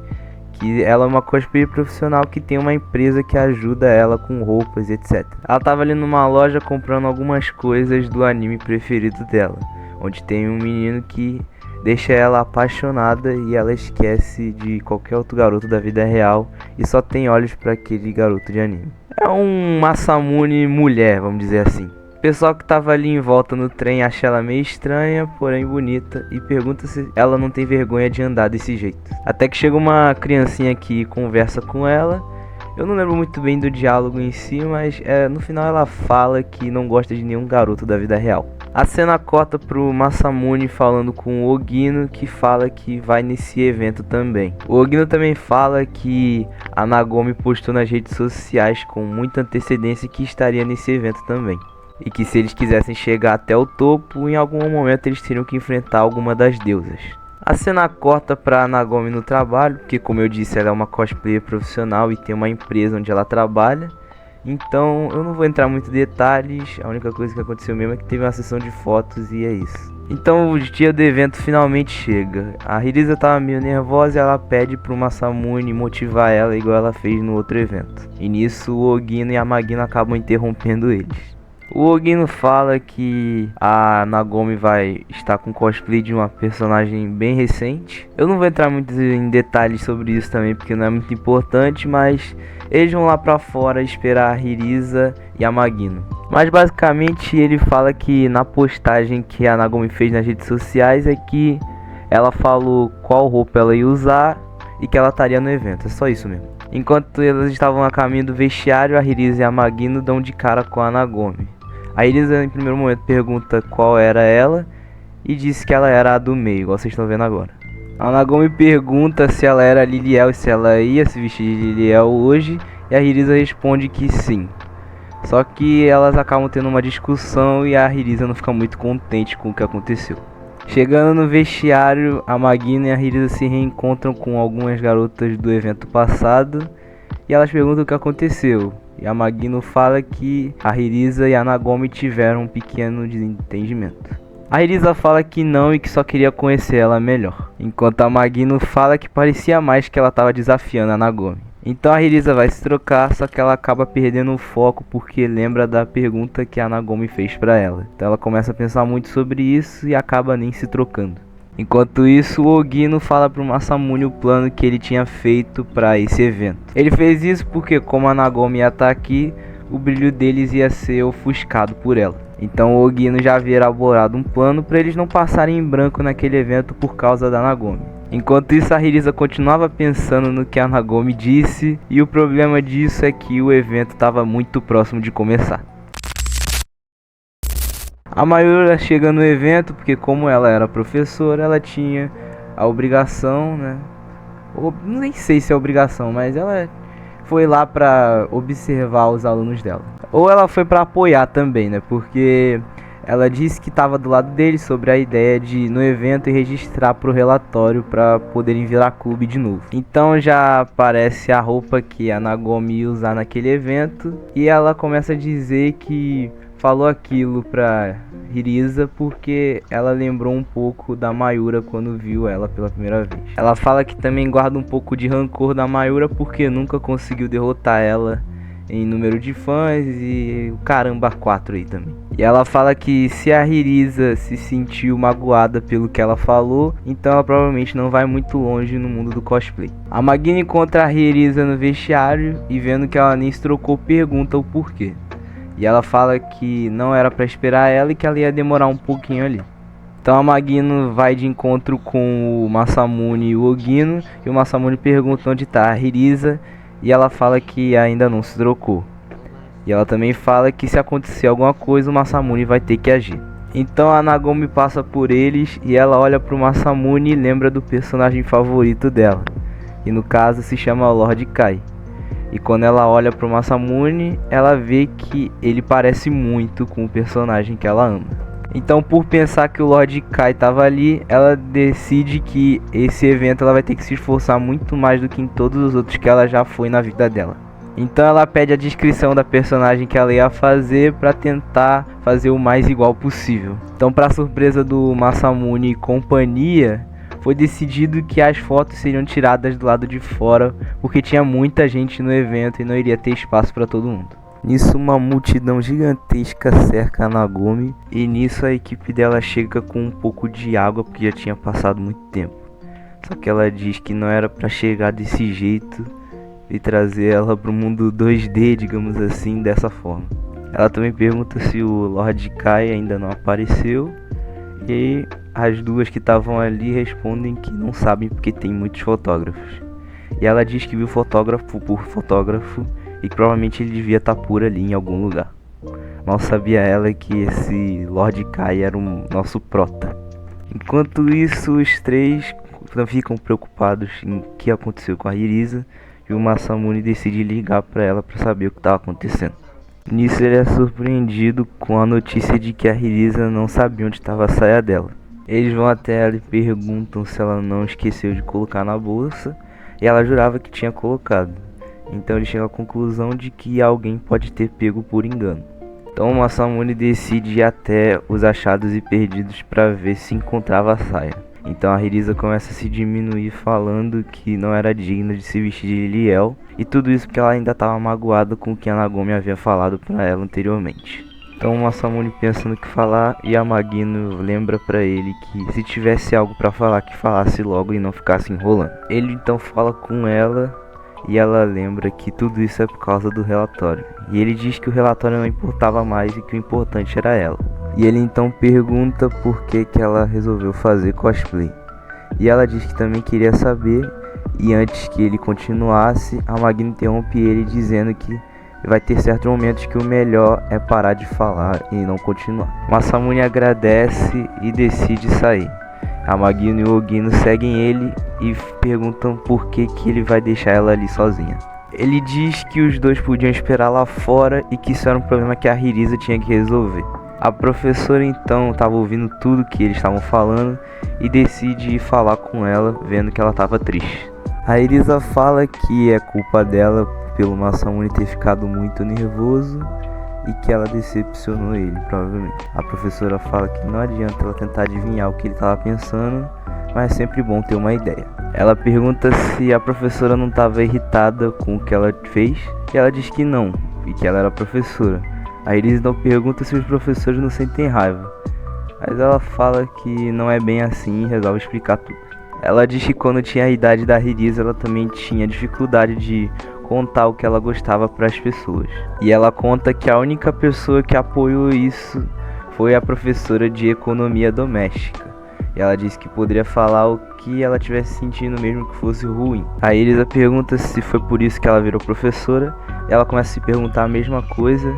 Que ela é uma cosplayer profissional que tem uma empresa que ajuda ela com roupas, etc. Ela tava ali numa loja comprando algumas coisas do anime preferido dela, onde tem um menino que deixa ela apaixonada e ela esquece de qualquer outro garoto da vida real e só tem olhos para aquele garoto de anime. É um Masamune mulher, vamos dizer assim. O pessoal que tava ali em volta no trem acha ela meio estranha, porém bonita, e pergunta se ela não tem vergonha de andar desse jeito. Até que chega uma criancinha que conversa com ela. Eu não lembro muito bem do diálogo em si, mas no final ela fala que não gosta de nenhum garoto da vida real. A cena corta pro Masamune falando com o Ogino, que fala que vai nesse evento também. O Ogino também fala que a Nagomi postou nas redes sociais com muita antecedência que estaria nesse evento também. E que se eles quisessem chegar até o topo, em algum momento eles teriam que enfrentar alguma das deusas. A cena corta pra Nagomi no trabalho, porque como eu disse, ela é uma cosplayer profissional e tem uma empresa onde ela trabalha. Então eu não vou entrar muito em detalhes, a única coisa que aconteceu mesmo é que teve uma sessão de fotos e é isso. Então o dia do evento finalmente chega. A Hirisa tava meio nervosa e ela pede pro Masamune motivar ela igual ela fez no outro evento. E nisso o Ogino e a Magino acabam interrompendo eles. O Ogino fala que a Nagomi vai estar com cosplay de uma personagem bem recente. Eu não vou entrar muito em detalhes sobre isso também, porque não é muito importante, mas eles vão lá pra fora esperar a Hirisa e a Magino. Mas basicamente ele fala que na postagem que a Nagomi fez nas redes sociais é que ela falou qual roupa ela ia usar e que ela estaria no evento. É só isso mesmo. Enquanto elas estavam a caminho do vestiário, a Hirisa e a Magino dão de cara com a Nagomi. A Hirisa em primeiro momento pergunta qual era ela e diz que ela era a do meio, igual vocês estão vendo agora. A Nagomi pergunta se ela era a Liliel e se ela ia se vestir de Liliel hoje, e a Hirisa responde que sim. Só que elas acabam tendo uma discussão e a Hirisa não fica muito contente com o que aconteceu. Chegando no vestiário, a Magino e a Hirisa se reencontram com algumas garotas do evento passado e elas perguntam o que aconteceu. E a Magino fala que a Hirisa e a Nagomi tiveram um pequeno desentendimento. A Hirisa fala que não e que só queria conhecer ela melhor, enquanto a Magino fala que parecia mais que ela estava desafiando a Nagomi. Então a Hirisa vai se trocar, só que ela acaba perdendo o foco porque lembra da pergunta que a Nagomi fez pra ela. Então ela começa a pensar muito sobre isso e acaba nem se trocando. Enquanto isso, o Ogino fala pro Masamune o plano que ele tinha feito para esse evento. Ele fez isso porque como a Nagomi ia estar aqui, o brilho deles ia ser ofuscado por ela. Então o Ogino já havia elaborado um plano para eles não passarem em branco naquele evento por causa da Nagomi. Enquanto isso, a Hirisa continuava pensando no que a Nagomi disse, e o problema disso é que o evento estava muito próximo de começar. A Mayura chega no evento porque como ela era professora, ela tinha a obrigação, né? Ou, nem sei se é obrigação, mas ela foi lá pra observar os alunos dela. Ou ela foi pra apoiar também, né? Porque Ela disse que estava do lado dele sobre a ideia de ir no evento e registrar pro relatório para poderem virar clube de novo. Então já aparece a roupa que a Nagomi ia usar naquele evento e ela começa a dizer que falou aquilo pra Hirisa porque ela lembrou um pouco da Mayura quando viu ela pela primeira vez. Ela fala que também guarda um pouco de rancor da Mayura porque nunca conseguiu derrotar ela em número de fãs e o caramba 4 aí também. E ela fala que se a Hirisa se sentiu magoada pelo que ela falou, então ela provavelmente não vai muito longe no mundo do cosplay. A Magini encontra a Hirisa no vestiário e vendo que ela nem se trocou, pergunta o porquê. E ela fala que não era pra esperar ela e que ela ia demorar um pouquinho ali. Então a Magino vai de encontro com o Masamune e o Ogino, e o Masamune pergunta onde tá a Hirisa, e ela fala que ainda não se trocou. E ela também fala que se acontecer alguma coisa, o Masamune vai ter que agir. Então a Nagomi passa por eles e ela olha pro Masamune e lembra do personagem favorito dela. E no caso se chama Lord Kai. E quando ela olha pro Masamune, ela vê que ele parece muito com o personagem que ela ama. Então, por pensar que o Lord Kai estava ali, ela decide que esse evento ela vai ter que se esforçar muito mais do que em todos os outros que ela já foi na vida dela. Então ela pede a descrição da personagem que ela ia fazer para tentar fazer o mais igual possível. Então, para surpresa do Masamune e companhia, foi decidido que as fotos seriam tiradas do lado de fora, porque tinha muita gente no evento e não iria ter espaço para todo mundo. Nisso uma multidão gigantesca cerca a Nagomi e nisso a equipe dela chega com um pouco de água porque já tinha passado muito tempo. Só que ela diz que não era para chegar desse jeito e trazer ela para o mundo 2D, digamos assim, dessa forma. Ela também pergunta se o Lord Kai ainda não apareceu e as duas que estavam ali respondem que não sabem porque tem muitos fotógrafos. E ela diz que viu fotógrafo por fotógrafo e que provavelmente ele devia estar por ali em algum lugar. Mal sabia ela que esse Lord Kai era o nosso prota. Enquanto isso, os três ficam preocupados em o que aconteceu com a Hirisa e o Masamune decide ligar para ela para saber o que estava acontecendo. Nisso ele é surpreendido com a notícia de que a Hirisa não sabia onde estava a saia dela. Eles vão até ela e perguntam se ela não esqueceu de colocar na bolsa e ela jurava que tinha colocado. Então ele chega à conclusão de que alguém pode ter pego por engano. Então o Masamune decide ir até os achados e perdidos para ver se encontrava a saia. Então a Hirisa começa a se diminuir falando que não era digna de se vestir de Liliel. E tudo isso porque ela ainda estava magoada com o que a Nagomi havia falado para ela anteriormente. Então o Masamune pensa no que falar e a Magino lembra para ele que se tivesse algo para falar que falasse logo e não ficasse enrolando. Ele então fala com ela e ela lembra que tudo isso é por causa do relatório. E ele diz que o relatório não importava mais e que o importante era ela. E ele então pergunta por que ela resolveu fazer cosplay. E ela diz que também queria saber. E antes que ele continuasse, a Magno interrompe ele dizendo que vai ter certos momentos que o melhor é parar de falar e não continuar. Masamune agradece e decide sair. A Magino e o Ogino seguem ele e perguntam por que ele vai deixar ela ali sozinha. Ele diz que os dois podiam esperar lá fora e que isso era um problema que a Hirisa tinha que resolver. A professora então estava ouvindo tudo que eles estavam falando e decide ir falar com ela, vendo que ela estava triste. A Hirisa fala que é culpa dela pelo Masamune ter ficado muito nervoso e que ela decepcionou ele, provavelmente. A professora fala que não adianta ela tentar adivinhar o que ele estava pensando, mas é sempre bom ter uma ideia. Ela pergunta se a professora não estava irritada com o que ela fez, e ela diz que não, e que ela era professora. A Iris então pergunta se os professores não sentem raiva, mas ela fala que não é bem assim e resolve explicar tudo. Ela diz que quando tinha a idade da Iris, ela também tinha dificuldade de contar o que ela gostava para as pessoas. E ela conta que a única pessoa que apoiou isso foi a professora de economia doméstica. E ela disse que poderia falar o que ela estivesse sentindo mesmo que fosse ruim. A Elisa pergunta se foi por isso que ela virou professora. Ela começa a se perguntar a mesma coisa.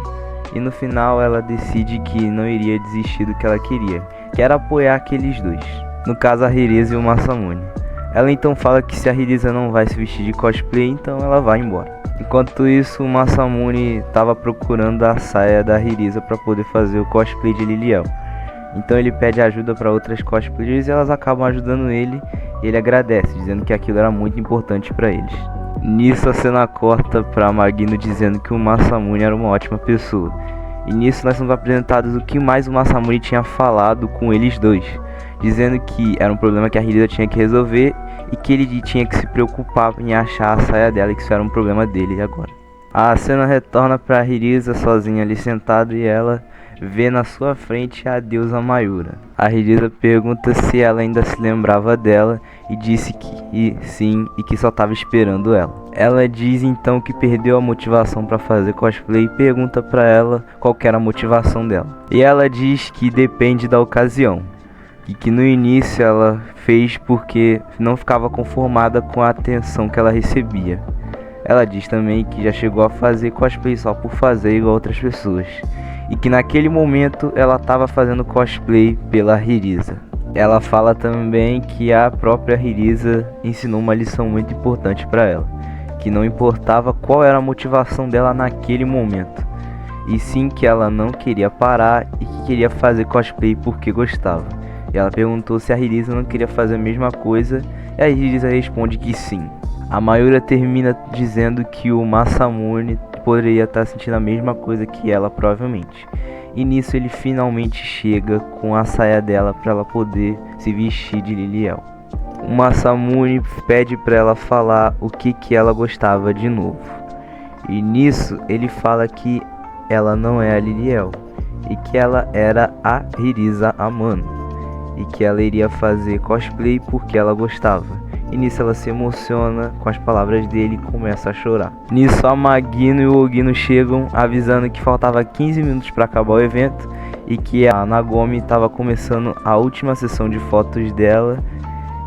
E no final ela decide que não iria desistir do que ela queria, que era apoiar aqueles dois. No caso a Hirisa e o Masamune. Ela então fala que se a Hirisa não vai se vestir de cosplay, então ela vai embora. Enquanto isso, o Masamune estava procurando a saia da Hirisa para poder fazer o cosplay de Liliel. Então ele pede ajuda para outras cosplayers e elas acabam ajudando ele. E ele agradece, dizendo que aquilo era muito importante para eles. Nisso a cena corta para Magino dizendo que o Masamune era uma ótima pessoa. E nisso nós somos apresentados o que mais o Masamune tinha falado com eles dois, dizendo que era um problema que a Hirisa tinha que resolver e que ele tinha que se preocupar em achar a saia dela, e que isso era um problema dele agora. A cena retorna para Hirisa sozinha ali sentada e ela vê na sua frente a deusa Mayura. A Hirisa pergunta se ela ainda se lembrava dela e disse que sim e que só estava esperando ela. Ela diz então que perdeu a motivação para fazer cosplay e pergunta para ela qual que era a motivação dela. E ela diz que depende da ocasião e que no início ela fez porque não ficava conformada com a atenção que ela recebia. Ela diz também que já chegou a fazer cosplay só por fazer igual outras pessoas, e que naquele momento ela estava fazendo cosplay pela Hirisa. Ela fala também que a própria Hirisa ensinou uma lição muito importante para ela, que não importava qual era a motivação dela naquele momento, e sim que ela não queria parar e que queria fazer cosplay porque gostava. E ela perguntou se a Hirisa não queria fazer a mesma coisa, e a Hirisa responde que sim. A Mayura termina dizendo que o Masamune poderia estar sentindo a mesma coisa que ela, provavelmente. E nisso ele finalmente chega com a saia dela para ela poder se vestir de Liliel. O Masamune pede para ela falar o que ela gostava de novo. E nisso ele fala que ela não é a Liliel e que ela era a Hirisa Amano, e que ela iria fazer cosplay porque ela gostava. E nisso ela se emociona com as palavras dele e começa a chorar. Nisso a Magino e o Ogino chegam avisando que faltava 15 minutos para acabar o evento e que a Nagomi estava começando a última sessão de fotos dela,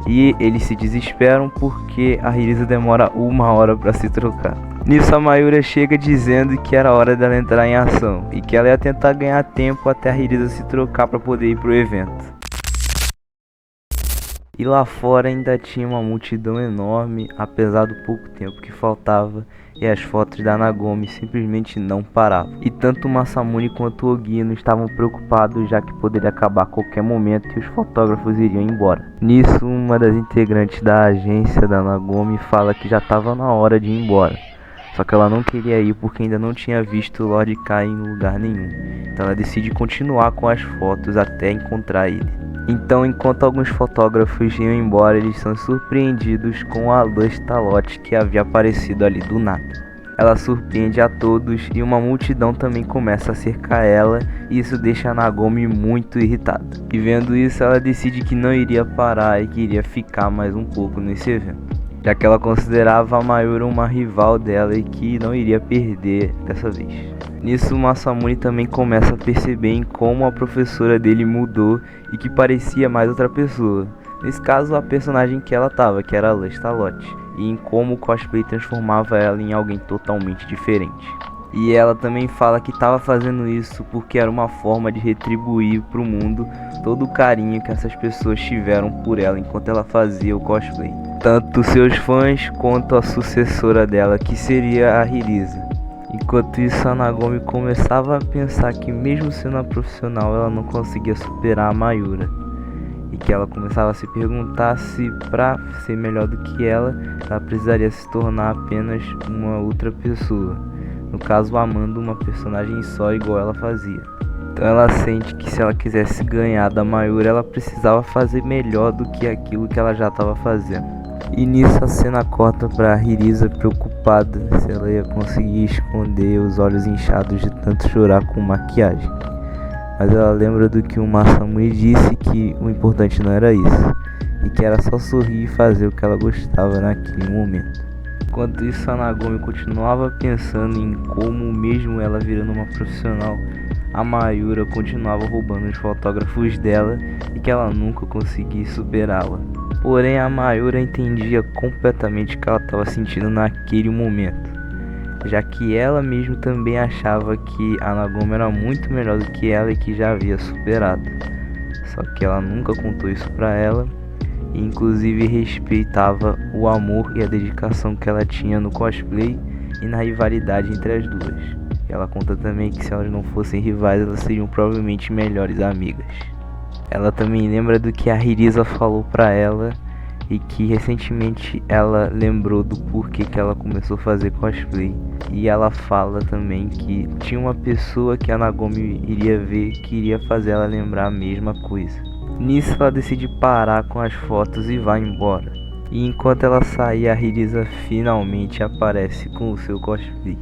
e eles se desesperam porque a Hirisa demora 1 hora para se trocar. Nisso a Mayura chega dizendo que era hora dela entrar em ação e que ela ia tentar ganhar tempo até a Hirisa se trocar para poder ir pro evento. E lá fora ainda tinha uma multidão enorme, apesar do pouco tempo que faltava, e as fotos da Nagomi simplesmente não paravam. E tanto o Masamune quanto o Ogino estavam preocupados, já que poderia acabar a qualquer momento e os fotógrafos iriam embora. Nisso, uma das integrantes da agência da Nagomi fala que já estava na hora de ir embora. Só que ela não queria ir porque ainda não tinha visto o Lord Kai em lugar nenhum. Então ela decide continuar com as fotos até encontrar ele. Então, enquanto alguns fotógrafos iam embora, eles são surpreendidos com a Lestat que havia aparecido ali do nada. Ela surpreende a todos e uma multidão também começa a cercar ela, e isso deixa a Nagomi muito irritada. E vendo isso, ela decide que não iria parar e que iria ficar mais um pouco nesse evento, já que ela considerava a Mayura uma rival dela e que não iria perder dessa vez. Nisso, o Masamune também começa a perceber em como a professora dele mudou e que parecia mais outra pessoa. Nesse caso, a personagem que ela tava, que era a Lestat, e em como o cosplay transformava ela em alguém totalmente diferente. E ela também fala que estava fazendo isso porque era uma forma de retribuir para o mundo todo o carinho que essas pessoas tiveram por ela enquanto ela fazia o cosplay. Tanto seus fãs quanto a sucessora dela, que seria a Hirisa. Enquanto isso, a Nagomi começava a pensar que mesmo sendo uma profissional, ela não conseguia superar a Mayura. E que ela começava a se perguntar se para ser melhor do que ela precisaria se tornar apenas uma outra pessoa. No caso, amando uma personagem só igual ela fazia. Então ela sente que se ela quisesse ganhar da Mayura, ela precisava fazer melhor do que aquilo que ela já estava fazendo. E nisso a cena corta para Hirisa preocupada se ela ia conseguir esconder os olhos inchados de tanto chorar com maquiagem. Mas ela lembra do que o Masamune disse, que o importante não era isso, e que era só sorrir e fazer o que ela gostava naquele momento. Enquanto isso, a Nagomi continuava pensando em como, mesmo ela virando uma profissional, a Mayura continuava roubando os fotógrafos dela e que ela nunca conseguia superá-la. Porém, a Mayura entendia completamente o que ela estava sentindo naquele momento, já que ela mesma também achava que a Nagomi era muito melhor do que ela e que já havia superado. Só que ela nunca contou isso pra ela, e inclusive respeitava o amor e a dedicação que ela tinha no cosplay e na rivalidade entre as duas. Ela conta também que se elas não fossem rivais, elas seriam provavelmente melhores amigas. Ela também lembra do que a Ririza falou pra ela e que recentemente ela lembrou do porquê que ela começou a fazer cosplay. E ela fala também que tinha uma pessoa que a Nagomi iria ver que iria fazer ela lembrar a mesma coisa. Nisso ela decide parar com as fotos e vai embora. E enquanto ela sai, a Ririza finalmente aparece com o seu cosplay.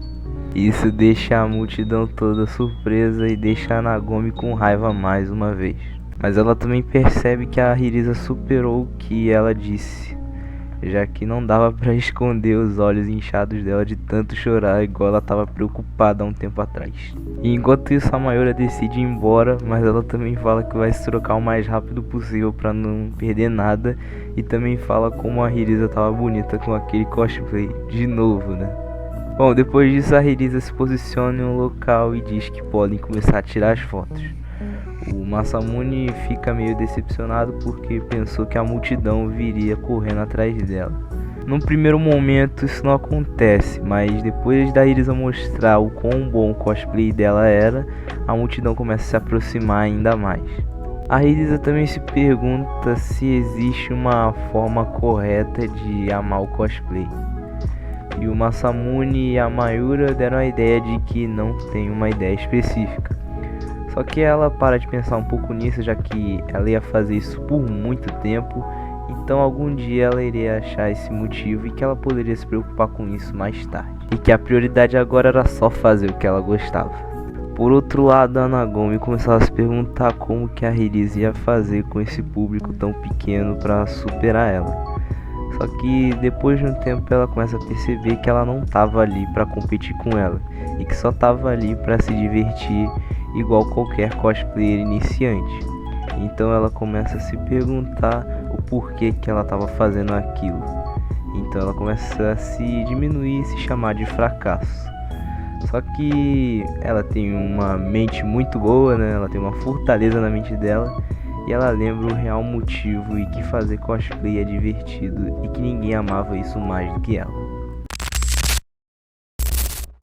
Isso deixa a multidão toda surpresa e deixa a Nagomi com raiva mais uma vez. Mas ela também percebe que a Ririza superou o que ela disse, já que não dava pra esconder os olhos inchados dela de tanto chorar, igual ela estava preocupada há um tempo atrás. E enquanto isso, a Mayura decide ir embora, mas ela também fala que vai se trocar o mais rápido possível pra não perder nada, e também fala como a Ririza tava bonita com aquele cosplay de novo, né? Bom, depois disso a Ririza se posiciona em um local e diz que podem começar a tirar as fotos. O Masamune fica meio decepcionado porque pensou que a multidão viria correndo atrás dela. Num primeiro momento isso não acontece, mas depois da Ririza mostrar o quão bom o cosplay dela era, a multidão começa a se aproximar ainda mais. A Ririza também se pergunta se existe uma forma correta de amar o cosplay. E o Masamune e a Mayura deram a ideia de que não tem uma ideia específica. Só que ela para de pensar um pouco nisso, já que ela ia fazer isso por muito tempo, então algum dia ela iria achar esse motivo e que ela poderia se preocupar com isso mais tarde. E que a prioridade agora era só fazer o que ela gostava. Por outro lado, a Nagomi começava a se perguntar como que a Ririza ia fazer com esse público tão pequeno para superar ela. Só que depois de um tempo ela começa a perceber que ela não estava ali para competir com ela e que só estava ali para se divertir igual qualquer cosplayer iniciante. Então ela começa a se perguntar o porquê que ela estava fazendo aquilo. Então ela começa a se diminuir e se chamar de fracasso. Só que ela tem uma mente muito boa, né? Ela tem uma fortaleza na mente dela. E ela lembra o real motivo e que fazer cosplay é divertido e que ninguém amava isso mais do que ela.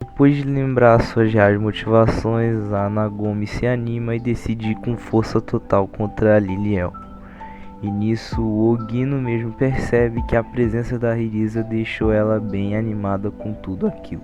Depois de lembrar suas reais motivações, a Nagomi se anima e decide ir com força total contra a Liliel. E nisso o Ogino mesmo percebe que a presença da Ririza deixou ela bem animada com tudo aquilo.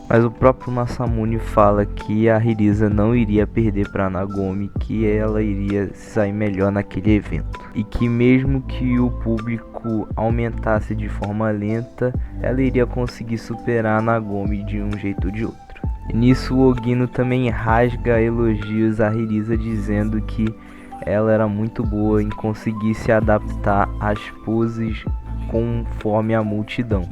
Mas o próprio Masamune fala que a Ririza não iria perder para Nagomi, que ela iria sair melhor naquele evento. E que mesmo que o público aumentasse de forma lenta, ela iria conseguir superar a Nagomi de um jeito ou de outro. E nisso o Ogino também rasga elogios a Ririza, dizendo que ela era muito boa em conseguir se adaptar às poses conforme a multidão.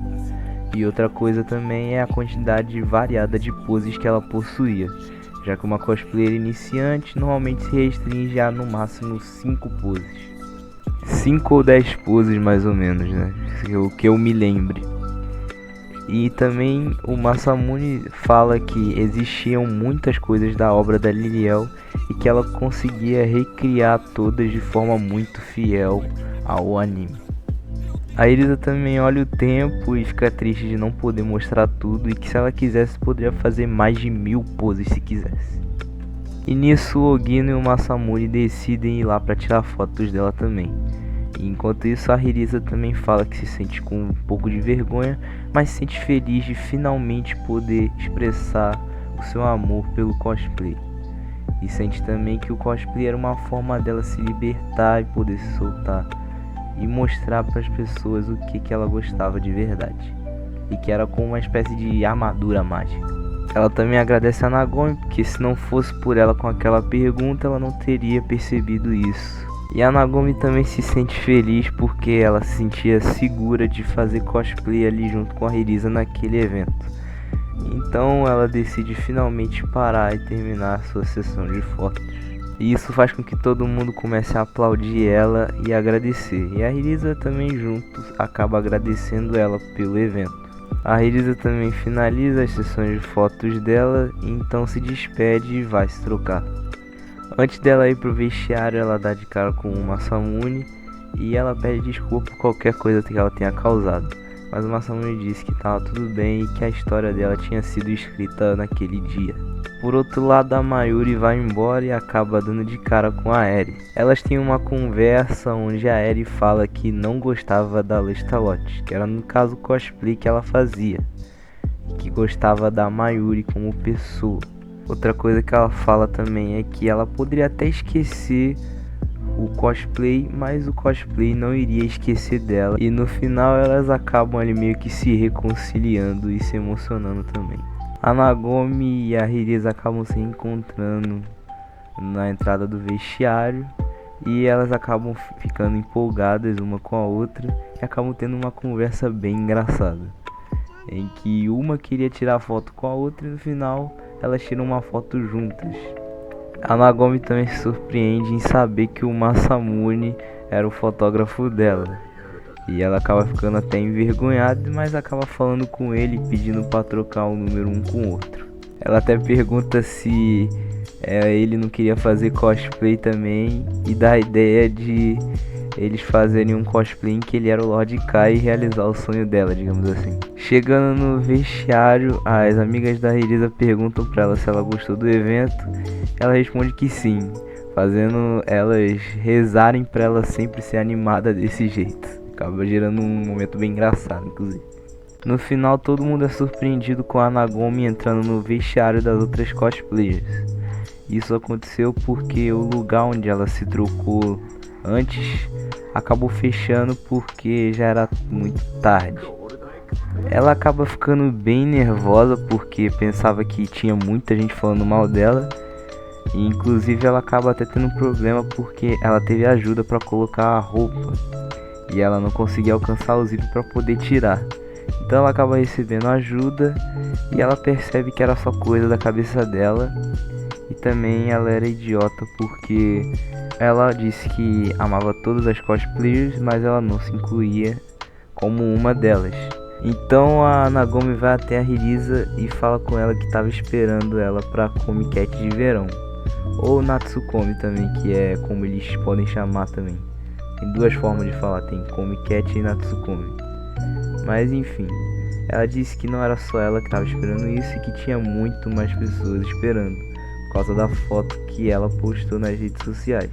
E outra coisa também é a quantidade variada de poses que ela possuía, já que uma cosplayer iniciante normalmente se restringe a no máximo 5 poses. 5 ou 10 poses mais ou menos, né? O que eu me lembre. E também o Masamune fala que existiam muitas coisas da obra da Liliel e que ela conseguia recriar todas de forma muito fiel ao anime. A Ririza também olha o tempo e fica triste de não poder mostrar tudo e que se ela quisesse poderia fazer mais de 1000 poses se quisesse. E nisso o Ogino e o Masamune decidem ir lá para tirar fotos dela também. E enquanto isso a Ririza também fala que se sente com um pouco de vergonha, mas se sente feliz de finalmente poder expressar o seu amor pelo cosplay. E sente também que o cosplay era uma forma dela se libertar e poder se soltar. E mostrar para as pessoas o que ela gostava de verdade. E que era como uma espécie de armadura mágica. Ela também agradece a Nagomi, porque se não fosse por ela com aquela pergunta, ela não teria percebido isso. E a Nagomi também se sente feliz porque ela se sentia segura de fazer cosplay ali junto com a Ririza naquele evento. Então ela decide finalmente parar e terminar sua sessão de fotos. E isso faz com que todo mundo comece a aplaudir ela e agradecer. E a Ririza também juntos acaba agradecendo ela pelo evento. A Ririza também finaliza as sessões de fotos dela, e então se despede e vai se trocar. Antes dela ir pro vestiário, ela dá de cara com o Masamune e ela pede desculpa por qualquer coisa que ela tenha causado. Mas o Masamune disse que estava tudo bem e que a história dela tinha sido escrita naquele dia. Por outro lado, a Mayuri vai embora e acaba dando de cara com a Eri. Elas têm uma conversa onde a Eri fala que não gostava da Lestat, que era no caso o cosplay que ela fazia, que gostava da Mayuri como pessoa. Outra coisa que ela fala também é que ela poderia até esquecer o cosplay, mas o cosplay não iria esquecer dela. E no final elas acabam ali meio que se reconciliando e se emocionando também. A Nagomi e a Hirisa acabam se encontrando na entrada do vestiário e elas acabam ficando empolgadas uma com a outra e acabam tendo uma conversa bem engraçada, em que uma queria tirar foto com a outra e no final elas tiram uma foto juntas. A Nagomi também se surpreende em saber que o Masamune era o fotógrafo dela. E ela acaba ficando até envergonhada, mas acaba falando com ele, pedindo para trocar o número um com o outro. Ela até pergunta se ele não queria fazer cosplay também, e dá a ideia de eles fazerem um cosplay em que ele era o Lord Kai e realizar o sonho dela, digamos assim. Chegando no vestiário, as amigas da Hirisa perguntam para ela se ela gostou do evento. Ela responde que sim, fazendo elas rezarem para ela sempre ser animada desse jeito. Acaba gerando um momento bem engraçado, inclusive. No final, todo mundo é surpreendido com a Nagomi entrando no vestiário das outras cosplayers. Isso aconteceu porque o lugar onde ela se trocou antes acabou fechando porque já era muito tarde. Ela acaba ficando bem nervosa porque pensava que tinha muita gente falando mal dela. E inclusive ela acaba até tendo um problema porque ela teve ajuda para colocar a roupa e ela não conseguia alcançar o zíper para poder tirar. Então ela acaba recebendo ajuda e ela percebe que era só coisa da cabeça dela. E também ela era idiota porque ela disse que amava todas as cosplayers, mas ela não se incluía como uma delas. Então a Nagomi vai até a Hirisa e fala com ela que estava esperando ela para Comic Cat de verão, ou Natsukomi também, que é como eles podem chamar também. Tem duas formas de falar, tem Comic Cat e Natsukomi. Mas enfim, ela disse que não era só ela que estava esperando isso e que tinha muito mais pessoas esperando, por causa da foto que ela postou nas redes sociais.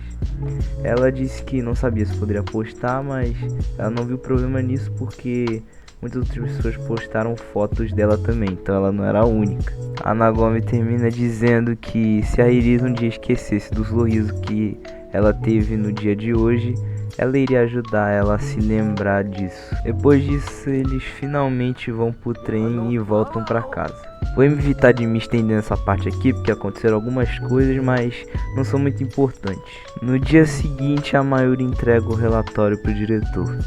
Ela disse que não sabia se poderia postar, mas ela não viu problema nisso porque muitas outras pessoas postaram fotos dela também, então ela não era a única. A Nagomi termina dizendo que se a Iris um dia esquecesse do sorriso que ela teve no dia de hoje, ela iria ajudar ela a se lembrar disso. Depois disso, eles finalmente vão pro trem e voltam para casa. Vou evitar de me estender nessa parte aqui, porque aconteceram algumas coisas, mas não são muito importantes. No dia seguinte, a Mayuri entrega o relatório pro diretor.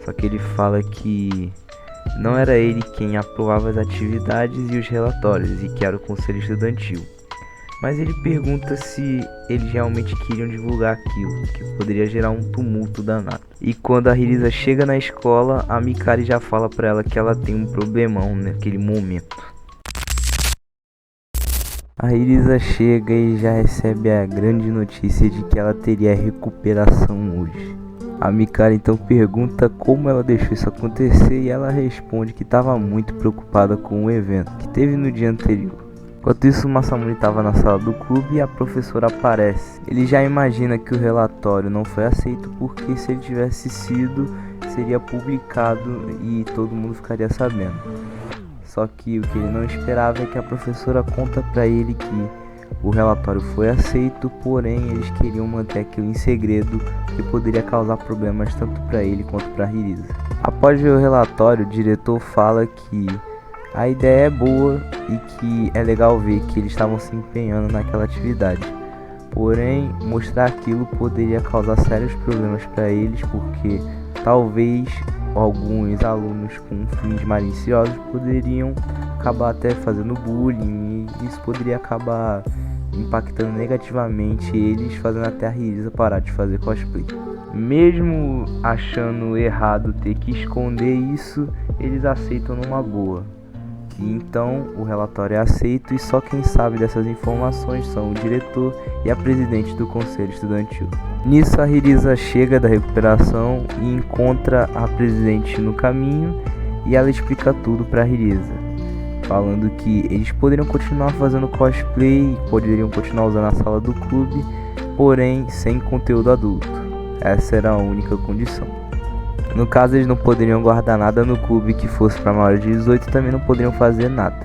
Só que ele fala que não era ele quem aprovava as atividades e os relatórios, e que era o conselho estudantil. Mas ele pergunta se eles realmente queriam divulgar aquilo, que poderia gerar um tumulto danado. E quando a Hirisa chega na escola, a Mikari já fala pra ela que ela tem um problemão naquele momento. A Hirisa chega e já recebe a grande notícia de que ela teria recuperação hoje. A Mikari então pergunta como ela deixou isso acontecer e ela responde que estava muito preocupada com o evento que teve no dia anterior. Enquanto isso, o Masamune estava na sala do clube e a professora aparece. Ele já imagina que o relatório não foi aceito porque se ele tivesse sido, seria publicado e todo mundo ficaria sabendo. Só que o que ele não esperava é que a professora conta para ele que o relatório foi aceito, porém eles queriam manter aquilo em segredo, que poderia causar problemas tanto para ele quanto para Hirisa. Após ver o relatório, o diretor fala que a ideia é boa e que é legal ver que eles estavam se empenhando naquela atividade. Porém, mostrar aquilo poderia causar sérios problemas para eles, porque talvez alguns alunos com fins maliciosos poderiam acabar até fazendo bullying e isso poderia acabar impactando negativamente eles, fazendo até a Hirisa parar de fazer cosplay. Mesmo achando errado ter que esconder isso, eles aceitam numa boa. E então o relatório é aceito e só quem sabe dessas informações são o diretor e a presidente do conselho estudantil. Nisso a Ririza chega da recuperação e encontra a presidente no caminho e ela explica tudo para Ririza, falando que eles poderiam continuar fazendo cosplay, poderiam continuar usando a sala do clube, porém sem conteúdo adulto. Essa era a única condição. No caso, eles não poderiam guardar nada no clube que fosse para maiores de 18 e também não poderiam fazer nada.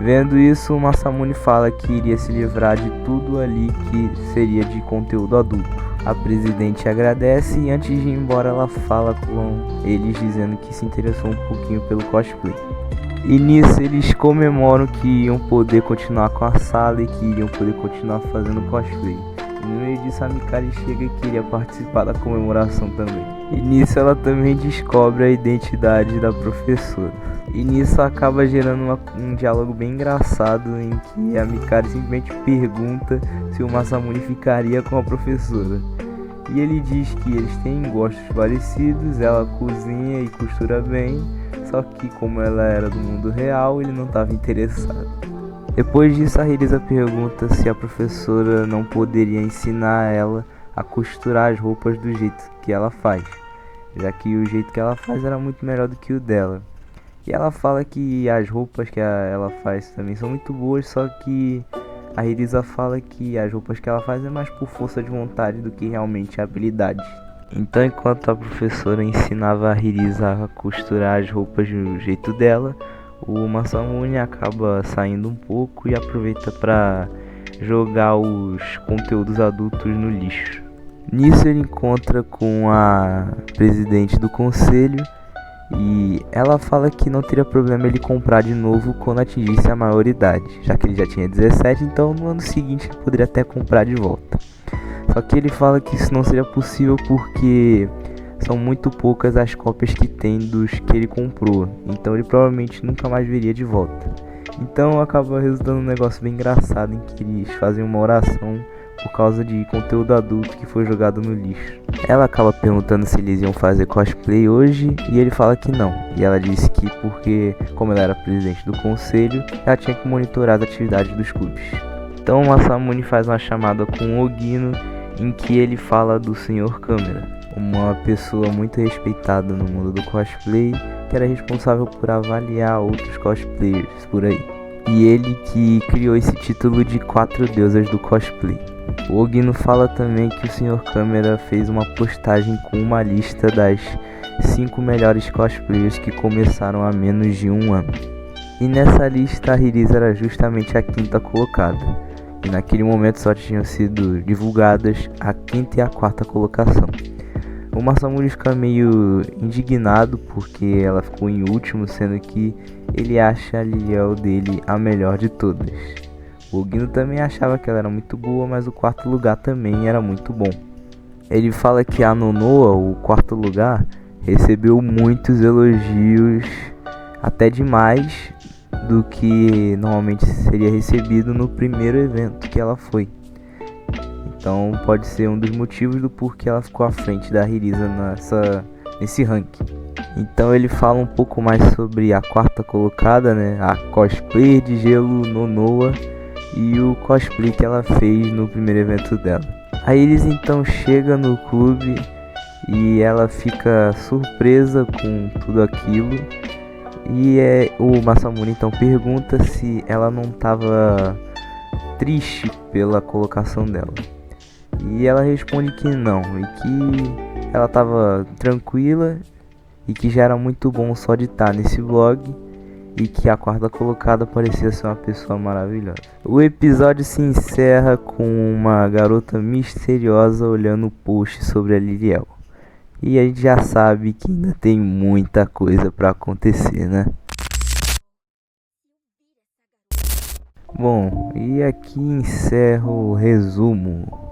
Vendo isso, o Masamune fala que iria se livrar de tudo ali que seria de conteúdo adulto. A presidente agradece e antes de ir embora ela fala com eles dizendo que se interessou um pouquinho pelo cosplay. E nisso eles comemoram que iam poder continuar com a sala e que iriam poder continuar fazendo cosplay. E no meio disso a Mikari chega e queria participar da comemoração também. E nisso ela também descobre a identidade da professora. E nisso acaba gerando um diálogo bem engraçado em que a Mikari simplesmente pergunta se o Masamune ficaria com a professora. E ele diz que eles têm gostos parecidos, ela cozinha e costura bem, só que como ela era do mundo real, ele não estava interessado. Depois disso a Ririza pergunta se a professora não poderia ensinar ela a costurar as roupas do jeito que ela faz, já que o jeito que ela faz era muito melhor do que o dela. E ela fala que as roupas que ela faz também são muito boas, só que a Ririza fala que as roupas que ela faz é mais por força de vontade do que realmente habilidade. Então, enquanto a professora ensinava a Ririza a costurar as roupas do jeito dela, o Masamune acaba saindo um pouco e aproveita para jogar os conteúdos adultos no lixo. Nisso ele encontra com a presidente do conselho e ela fala que não teria problema ele comprar de novo quando atingisse a maioridade, já que ele já tinha 17, então no ano seguinte ele poderia até comprar de volta. Só que ele fala que isso não seria possível porque são muito poucas as cópias que tem dos que ele comprou, então ele provavelmente nunca mais veria de volta. Então acaba resultando um negócio bem engraçado em que eles fazem uma oração por causa de conteúdo adulto que foi jogado no lixo. Ela acaba perguntando se eles iam fazer cosplay hoje e ele fala que não. E ela disse que porque, como ela era presidente do conselho, ela tinha que monitorar as atividades dos clubes. Então o Masamune faz uma chamada com o Ogino em que ele fala do Sr. Câmera, uma pessoa muito respeitada no mundo do cosplay, que era responsável por avaliar outros cosplayers por aí. E ele que criou esse título de 4 deusas do cosplay. O Ogino fala também que o Sr. Câmera fez uma postagem com uma lista das 5 melhores cosplayers que começaram há menos de um ano. E nessa lista a Ririza era justamente a 5ª colocada. E naquele momento só tinham sido divulgadas a 5ª e a 4ª colocação. O Masamune fica meio indignado porque ela ficou em último, sendo que ele acha a Liliel dele a melhor de todas. O Ogino também achava que ela era muito boa, mas o 4º lugar também era muito bom. Ele fala que a Nonoa, o 4º lugar, recebeu muitos elogios, até demais do que normalmente seria recebido no primeiro evento que ela foi. Então pode ser um dos motivos do porquê ela ficou à frente da Ririza nesse ranking. Então ele fala um pouco mais sobre a 4ª colocada, né? A cosplay de gelo Nonoa e o cosplay que ela fez no primeiro evento dela. A Iris então chega no clube e ela fica surpresa com tudo aquilo. E o Masamune então pergunta se ela não estava triste pela colocação dela. E ela responde que não, e que ela estava tranquila e que já era muito bom só de estar nesse vlog e que a 4ª colocada parecia ser uma pessoa maravilhosa. O episódio se encerra com uma garota misteriosa olhando o post sobre a Liliel. E a gente já sabe que ainda tem muita coisa pra acontecer, né? Bom, e aqui encerro o resumo.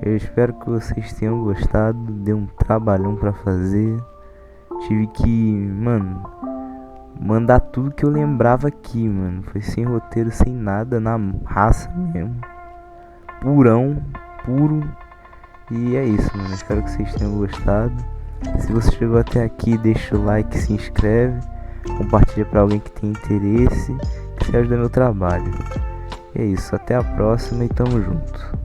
Eu espero que vocês tenham gostado. Deu um trabalhão pra fazer. Tive que, mandar tudo que eu lembrava aqui, mano. Foi sem roteiro, sem nada, na raça mesmo. Puro. E é isso, mano. Espero que vocês tenham gostado. Se você chegou até aqui, deixa o like, se inscreve. compartilha para alguém que tem interesse, que se ajuda no meu trabalho. E é isso, até a próxima e tamo junto.